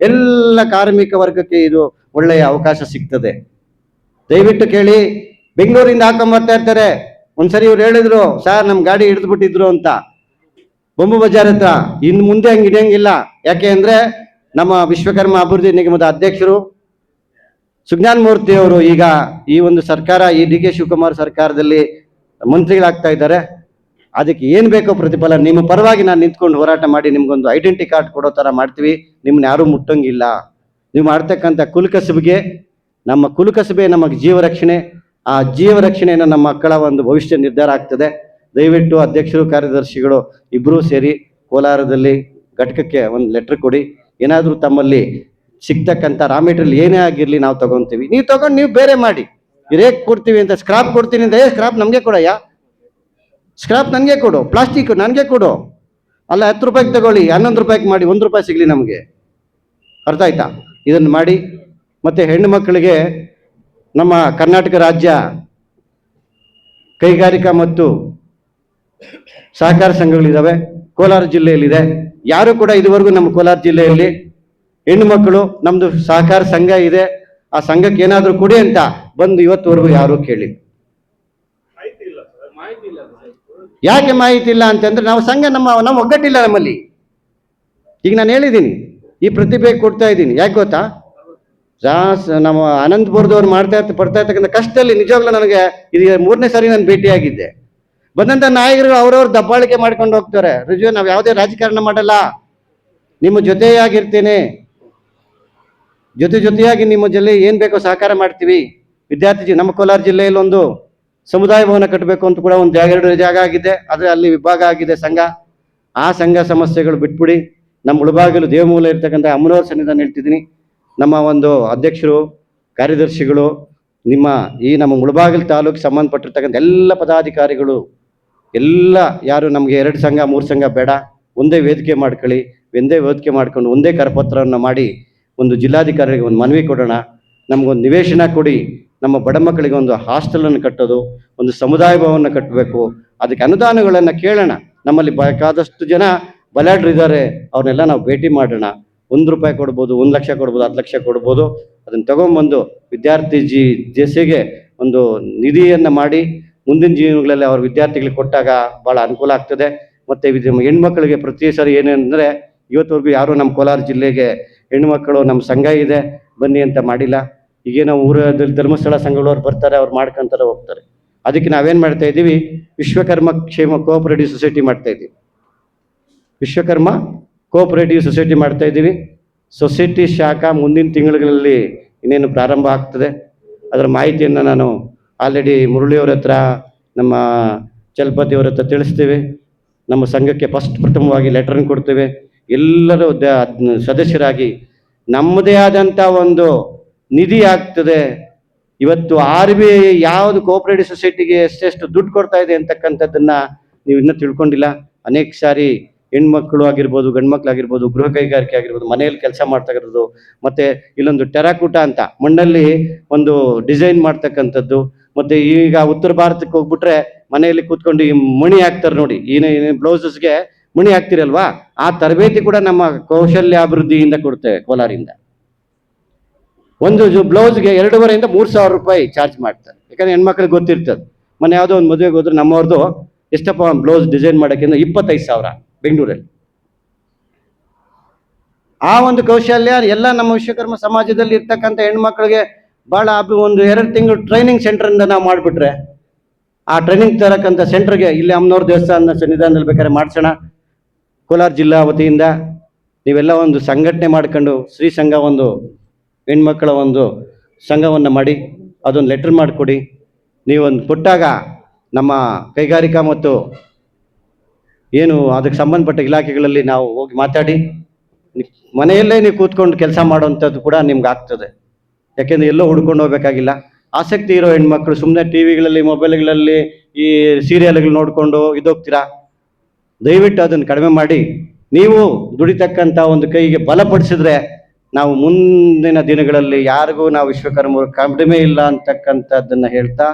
ಎಲ್ಲ ಕಾರ್ಮಿಕ ವರ್ಗಕ್ಕೆ ಇದು ಒಳ್ಳೆಯ ಅವಕಾಶ ಸಿಗ್ತದೆ. ದಯವಿಟ್ಟು ಕೇಳಿ. ಬೆಂಗಳೂರಿಂದ ಹಾಕೊಂಬರ್ತಾ ಇರ್ತಾರೆ. ಒಂದ್ಸರಿ ಇವ್ರು ಹೇಳಿದ್ರು, ಸರ್ ನಮ್ಮ ಗಾಡಿ ಹಿಡಿದ್ಬಿಟ್ಟಿದ್ರು ಅಂತ ಬೊಂಬು ಬಜಾರ್ ಹತ್ರ. ಇನ್ನು ಮುಂದೆ ಹಂಗೆ ಹಿಡಿಯಂಗಿಲ್ಲ. ಯಾಕೆ ಅಂದರೆ ನಮ್ಮ ವಿಶ್ವಕರ್ಮ ಅಭಿವೃದ್ಧಿ ನಿಗಮದ ಅಧ್ಯಕ್ಷರು ಸುಜ್ಞಾನ ಮೂರ್ತಿ ಅವರು ಈಗ ಈ ಒಂದು ಸರ್ಕಾರ, ಈ ಡಿ ಕೆ ಶಿವಕುಮಾರ್ ಸರ್ಕಾರದಲ್ಲಿ ಮಂತ್ರಿಗಳಾಗ್ತಾ ಇದ್ದಾರೆ. ಅದಕ್ಕೆ ಏನು ಬೇಕೋ ಪ್ರತಿಫಲ ನಿಮ್ಮ ಪರವಾಗಿ ನಾನು ನಿಂತ್ಕೊಂಡು ಹೋರಾಟ ಮಾಡಿ ನಿಮ್ಗೊಂದು ಐಡೆಂಟಿ ಕಾರ್ಡ್ ಕೊಡೋ ಥರ ಮಾಡ್ತೀವಿ. ನಿಮ್ಮನ್ನ ಯಾರೂ ಮುಟ್ಟಂಗಿಲ್ಲ. ನೀವು ಮಾಡ್ತಕ್ಕಂಥ ಕುಲಕಸಬಿಗೆ, ನಮ್ಮ ಕುಲಕಸಬೆ ನಮಗೆ ಜೀವ ರಕ್ಷಣೆ. ಆ ಜೀವ ರಕ್ಷಣೆಯನ್ನು ನಮ್ಮ ಮಕ್ಕಳ ಒಂದು ಭವಿಷ್ಯ ನಿರ್ಧಾರ ಆಗ್ತದೆ. ದಯವಿಟ್ಟು ಅಧ್ಯಕ್ಷರು ಕಾರ್ಯದರ್ಶಿಗಳು ಇಬ್ಬರೂ ಸೇರಿ ಕೋಲಾರದಲ್ಲಿ ಘಟಕಕ್ಕೆ ಒಂದು ಲೆಟ್ರ್ ಕೊಡಿ. ಏನಾದರೂ ತಮ್ಮಲ್ಲಿ ಸಿಗ್ತಕ್ಕಂಥ ರಾ ಮೆಟೀರಿಯಲ್ ಏನೇ ಆಗಿರಲಿ ನಾವು ತಗೊತೀವಿ, ನೀವು ತಗೊಂಡು ನೀವು ಬೇರೆ ಮಾಡಿ. ರೇಕ್ ಕೊಡ್ತೀವಿ ಅಂತ ಸ್ಕ್ರಾಪ್ ಕೊಡ್ತೀನಿ ಅಂತ, ಸ್ಕ್ರಾಪ್ ನಮಗೆ ಕೊಡಯ್ಯ, ಸ್ಕ್ರಾಪ್ ನನಗೆ ಕೊಡು, ಪ್ಲಾಸ್ಟಿಕ್ ನನಗೆ ಕೊಡು. ಅಲ್ಲ 10 ರೂಪಾಯಿಗೆ ತಗೊಳ್ಳಿ, 11 ರೂಪಾಯಿಗೆ ಮಾಡಿ, 1 ರೂಪಾಯಿ ಸಿಗಲಿ ನಮಗೆ. ಅರ್ಥ ಆಯ್ತಾ? ಇದನ್ನು ಮಾಡಿ. ಮತ್ತು ಹೆಣ್ಣು ಮಕ್ಕಳಿಗೆ ನಮ್ಮ ಕರ್ನಾಟಕ ರಾಜ್ಯ ಕೈಗಾರಿಕಾ ಮತ್ತು ಸಹಕಾರ ಸಂಘಗಳಿದ್ದಾವೆ, ಕೋಲಾರ ಜಿಲ್ಲೆಯಲ್ಲಿದೆ. ಯಾರು ಕೂಡ ಇದುವರೆಗೂ ನಮ್ಮ ಕೋಲಾರ ಜಿಲ್ಲೆಯಲ್ಲಿ ಹೆಣ್ಣು ಮಕ್ಕಳು ನಮ್ಮದು ಸಹಕಾರ ಸಂಘ ಇದೆ, ಆ ಸಂಘಕ್ಕೆ ಏನಾದರೂ ಕೊಡಿ ಅಂತ ಬಂದು ಇವತ್ತುವರೆಗೂ ಯಾರೂ ಕೇಳಿ. ಯಾಕೆ ಮಾಹಿತಿ ಇಲ್ಲ ಅಂತಂದ್ರೆ ನಾವು ಸಂಘ ನಮ್ಮ ಒಗ್ಗಟ್ಟಿಲ್ಲ ನಮ್ಮಲ್ಲಿ. ಈಗ ನಾನು ಹೇಳಿದ್ದೀನಿ, ಈ ಪ್ರತಿಭೆ ಕೊಡ್ತಾ ಇದ್ದೀನಿ. ಯಾಕೆ ಗೊತ್ತಾ? ನಮ್ಮ ಅನಂತಪುರದವ್ರು ಪಡ್ತಾ ಇರ್ತಕ್ಕಂಥ ಕಷ್ಟದಲ್ಲಿ ನಿಜವಾಗ್ಲೂ ನನಗೆ ಇದು 3ನೇ ಸಾರಿ ನಾನು ಭೇಟಿಯಾಗಿದ್ದೆ. ಬಂದಂಥ ನಾಯಕರು ಅವ್ರವ್ರು ದಬ್ಬಾಳಿಕೆ ಮಾಡ್ಕೊಂಡು ಹೋಗ್ತಾರೆ. ನಾವು ಯಾವುದೇ ರಾಜಕಾರಣ ಮಾಡಲ್ಲ, ನಿಮ್ಮ ಜೊತೆಯಾಗಿರ್ತೇನೆ, ಜೊತೆಯಾಗಿ ನಿಮ್ಮ ಜೊತೆ ಏನು ಬೇಕೋ ಸಹಕಾರ ಮಾಡ್ತೀವಿ. ವಿದ್ಯಾರ್ಥಿ ನಮ್ಮ ಕೋಲಾರ ಜಿಲ್ಲೆಯಲ್ಲಿ ಒಂದು ಸಮುದಾಯ ಭವನ ಕಟ್ಟಬೇಕು ಅಂತ ಕೂಡ ಒಂದು 2 ಜಾಗ ಆಗಿದೆ, ಆದರೆ ಅಲ್ಲಿ ವಿಭಾಗ ಆಗಿದೆ ಸಂಘ. ಆ ಸಂಘ ಸಮಸ್ಯೆಗಳು ಬಿಟ್ಬಿಡಿ. ನಮ್ಮ ಮುಳಬಾಗಿಲು ದೇವಮೂಲ ಇರ್ತಕ್ಕಂಥ ಅಮ್ಮನವ್ರ ಸನ್ನಿಧಾನ ಹೇಳ್ತಿದ್ದೀನಿ. ನಮ್ಮ ಒಂದು ಅಧ್ಯಕ್ಷರು ಕಾರ್ಯದರ್ಶಿಗಳು, ನಮ್ಮ ಮುಳಬಾಗಿಲು ತಾಲೂಕಿಗೆ ಸಂಬಂಧಪಟ್ಟಿರ್ತಕ್ಕಂಥ ಎಲ್ಲ ಪದಾಧಿಕಾರಿಗಳು ಎಲ್ಲ ಯಾರು ನಮಗೆ 2 ಸಂಘ 3 ಸಂಘ ಬೇಡ, ಒಂದೇ ವೇದಿಕೆ ಮಾಡ್ಕೊಳ್ಳಿ. ಒಂದೇ ವೇದಿಕೆ ಮಾಡ್ಕೊಂಡು ಒಂದೇ ಕರಪತ್ರವನ್ನು ಮಾಡಿ ಒಂದು ಜಿಲ್ಲಾಧಿಕಾರಿಗೆ ಒಂದು ಮನವಿ ಕೊಡೋಣ. ನಮಗೊಂದು ನಿವೇಶನ ಕೊಡಿ. ನಮ್ಮ ಬಡ ಮಕ್ಕಳಿಗೆ ಒಂದು ಹಾಸ್ಟೆಲನ್ನು ಕಟ್ಟೋದು, ಒಂದು ಸಮುದಾಯ ಭವನ ಕಟ್ಟಬೇಕು. ಅದಕ್ಕೆ ಅನುದಾನಗಳನ್ನು ಕೇಳೋಣ. ನಮ್ಮಲ್ಲಿ ಬೇಕಾದಷ್ಟು ಜನ ಬಲಾಢ್ರಿದ್ದಾರೆ, ಅವ್ರನ್ನೆಲ್ಲ ನಾವು ಭೇಟಿ ಮಾಡೋಣ. 1 ರೂಪಾಯಿ ಕೊಡ್ಬೋದು, 1 ಲಕ್ಷ ಕೊಡ್ಬೋದು, 10 ಲಕ್ಷ ಕೊಡ್ಬೋದು. ಅದನ್ನು ತಗೊಂಬಂದು ವಿದ್ಯಾರ್ಥಿ ಜೆಸಿಗೆ ಒಂದು ನಿಧಿಯನ್ನು ಮಾಡಿ ಮುಂದಿನ ಜೀವನಗಳಲ್ಲಿ ಅವ್ರ ವಿದ್ಯಾರ್ಥಿಗಳಿಗೆ ಕೊಟ್ಟಾಗ ಭಾಳ ಅನುಕೂಲ ಆಗ್ತದೆ. ಮತ್ತು ಹೆಣ್ಮಕ್ಳಿಗೆ ಪ್ರತಿ ಸರಿ ಏನೆಂದರೆ ಇವತ್ತವರೆಗೂ ಯಾರೂ ನಮ್ಮ ಕೋಲಾರ ಜಿಲ್ಲೆಗೆ ಹೆಣ್ಮಕ್ಕಳು ನಮ್ಮ ಸಂಘ ಇದೆ ಬನ್ನಿ ಅಂತ ಮಾಡಿಲ್ಲ. ಈಗೇನೋ ಊರಲ್ಲಿ ಧರ್ಮಸ್ಥಳ ಸಂಘಗಳವ್ರು ಬರ್ತಾರೆ, ಅವ್ರು ಮಾಡ್ಕೊಂತಾರೆ ಹೋಗ್ತಾರೆ. ಅದಕ್ಕೆ ನಾವೇನು ಮಾಡ್ತಾ ಇದ್ದೀವಿ, ವಿಶ್ವಕರ್ಮ ಕ್ಷೇಮ ಕೋಆಪರೇಟಿವ್ ಸೊಸೈಟಿ ಮಾಡ್ತಾ ಇದ್ದೀವಿ. ವಿಶ್ವಕರ್ಮ ಕೋಆಪರೇಟಿವ್ ಸೊಸೈಟಿ ಮಾಡ್ತಾ ಇದ್ದೀವಿ. ಸೊಸೈಟಿ ಶಾಖಾ ಮುಂದಿನ ತಿಂಗಳಲ್ಲಿ ಇನ್ನೇನು ಪ್ರಾರಂಭ ಆಗ್ತದೆ. ಅದರ ಮಾಹಿತಿಯನ್ನು ನಾನು ಆಲ್ರೆಡಿ ಮುರಳಿಯವ್ರ ಹತ್ರ, ನಮ್ಮ ಚಲಪತಿಯವ್ರ ಹತ್ರ ತಿಳಿಸ್ತೀವಿ. ನಮ್ಮ ಸಂಘಕ್ಕೆ ಪ್ರಥಮವಾಗಿ ಲೆಟರ್ನ ಕೊಡ್ತೇವೆ. ಎಲ್ಲರೂ ಸದಸ್ಯರಾಗಿ ನಮ್ಮದೇ ಆದಂಥ ಒಂದು ನಿಧಿ ಆಗ್ತದೆ. ಇವತ್ತು RBI ಯಾವುದು ಕೋಆಪರೇಟಿವ್ ಸೊಸೈಟಿಗೆ ಎಷ್ಟೆಷ್ಟು ದುಡ್ಡು ಕೊಡ್ತಾ ಇದೆ ಅಂತಕ್ಕಂಥದ್ದನ್ನು ನೀವು ಇನ್ನೂ ತಿಳ್ಕೊಂಡಿಲ್ಲ. ಅನೇಕ ಸಾರಿ ಹೆಣ್ಮಕ್ಳು ಆಗಿರ್ಬೋದು, ಗಂಡ್ಮಕ್ಳಾಗಿರ್ಬೋದು, ಗೃಹ ಕೈಗಾರಿಕೆ ಆಗಿರ್ಬೋದು, ಮನೆಯಲ್ಲಿ ಕೆಲಸ ಮಾಡ್ತಕ್ಕಂಥದ್ದು, ಮತ್ತು ಇಲ್ಲೊಂದು ಟೆರಾಕೂಟ ಅಂತ ಮಣ್ಣಲ್ಲಿ ಒಂದು ಡಿಸೈನ್ ಮಾಡ್ತಕ್ಕಂಥದ್ದು. ಮತ್ತು ಈಗ ಉತ್ತರ ಭಾರತಕ್ಕೆ ಹೋಗ್ಬಿಟ್ರೆ ಮನೆಯಲ್ಲಿ ಕೂತ್ಕೊಂಡು ಈ ಮಣಿ ಹಾಕ್ತಾರೆ ನೋಡಿ, ಏನೇ ಬ್ಲೌಸಸ್ಗೆ ಮಣಿ ಹಾಕ್ತಿರಲ್ವಾ, ಆ ತರಬೇತಿ ಕೂಡ ನಮ್ಮ ಕೌಶಲ್ಯಾಭಿವೃದ್ಧಿಯಿಂದ ಕೊಡ್ತೇವೆ ಕೋಲಾರಿಂದ. ಒಂದು ಬ್ಲೌಸ್ಗೆ 2,500 3,000 ರೂಪಾಯಿ ಚಾರ್ಜ್ ಮಾಡ್ತಾರೆ. ಯಾಕಂದರೆ ಹೆಣ್ಮಕ್ಳಿಗೆ ಗೊತ್ತಿರ್ತದೆ. ಮೊನ್ನೆ ಯಾವುದೋ ಒಂದು ಮದುವೆಗೆ ಹೋದ್ರೆ ನಮ್ಮವ್ರದ್ದು ಎಷ್ಟಪ್ಪ ಬ್ಲೌಸ್ ಡಿಸೈನ್ ಮಾಡೋಕ್ಕೆ 25,000 ಬೆಂಗಳೂರಲ್ಲಿ. ಆ ಒಂದು ಕೌಶಲ್ಯ ಎಲ್ಲ ನಮ್ಮ ವಿಶ್ವಕರ್ಮ ಸಮಾಜದಲ್ಲಿ ಇರ್ತಕ್ಕಂಥ ಹೆಣ್ಮಕ್ಳಿಗೆ ಭಾಳ ಒಂದು 2 ತಿಂಗಳು ಟ್ರೈನಿಂಗ್ ಸೆಂಟ್ರಿಂದ ನಾವು ಮಾಡಿಬಿಟ್ರೆ, ಆ ಟ್ರೈನಿಂಗ್ ತರಕ್ಕಂಥ ಸೆಂಟ್ರಿಗೆ ಇಲ್ಲಿ ಅಮ್ಮನವ್ರ ದೇವಸ್ಥಾನ ಸನ್ನಿಧಾನದಲ್ಲಿ ಬೇಕಾದ್ರೆ ಮಾಡಿಸೋಣ. ಕೋಲಾರ ಜಿಲ್ಲಾ ವತಿಯಿಂದ ನೀವೆಲ್ಲ ಒಂದು ಸಂಘಟನೆ ಮಾಡ್ಕೊಂಡು ಶ್ರೀ ಸಂಘ ಒಂದು ಹೆಣ್ಮಕ್ಕಳ ಒಂದು ಸಂಘವನ್ನು ಮಾಡಿ ಅದೊಂದು ಲೆಟ್ರ್ ಮಾಡಿಕೊಡಿ. ನೀವೊಂದು ಕೊಟ್ಟಾಗ ನಮ್ಮ ಕೈಗಾರಿಕಾ ಮತ್ತು ಏನು ಅದಕ್ಕೆ ಸಂಬಂಧಪಟ್ಟ ಇಲಾಖೆಗಳಲ್ಲಿ ನಾವು ಹೋಗಿ ಮಾತಾಡಿ ಮನೆಯಲ್ಲೇ ನೀವು ಕೂತ್ಕೊಂಡು ಕೆಲಸ ಮಾಡೋವಂಥದ್ದು ಕೂಡ ನಿಮ್ಗೆ ಆಗ್ತದೆ. ಯಾಕೆಂದರೆ ಎಲ್ಲೋ ಹುಡ್ಕೊಂಡು ಹೋಗ್ಬೇಕಾಗಿಲ್ಲ. ಆಸಕ್ತಿ ಇರೋ ಹೆಣ್ಮಕ್ಳು ಸುಮ್ಮನೆ ಟಿ ವಿಗಳಲ್ಲಿ ಮೊಬೈಲ್ಗಳಲ್ಲಿ ಈ ಸೀರಿಯಲ್ಗಳು ನೋಡಿಕೊಂಡು ಇದೋಗ್ತೀರಾ. ದಯವಿಟ್ಟು ಅದನ್ನು ಕಡಿಮೆ ಮಾಡಿ ನೀವು ದುಡಿತಕ್ಕಂಥ ಒಂದು ಕೈಗೆ ಬಲಪಡಿಸಿದ್ರೆ ನಾವು ಮುಂದಿನ ದಿನಗಳಲ್ಲಿ ಯಾರಿಗೂ ನಾವು ವಿಶ್ವಕರ್ಮರು ಕಡಿಮೆ ಇಲ್ಲ ಅಂತಕ್ಕಂಥದ್ದನ್ನು ಹೇಳ್ತಾ,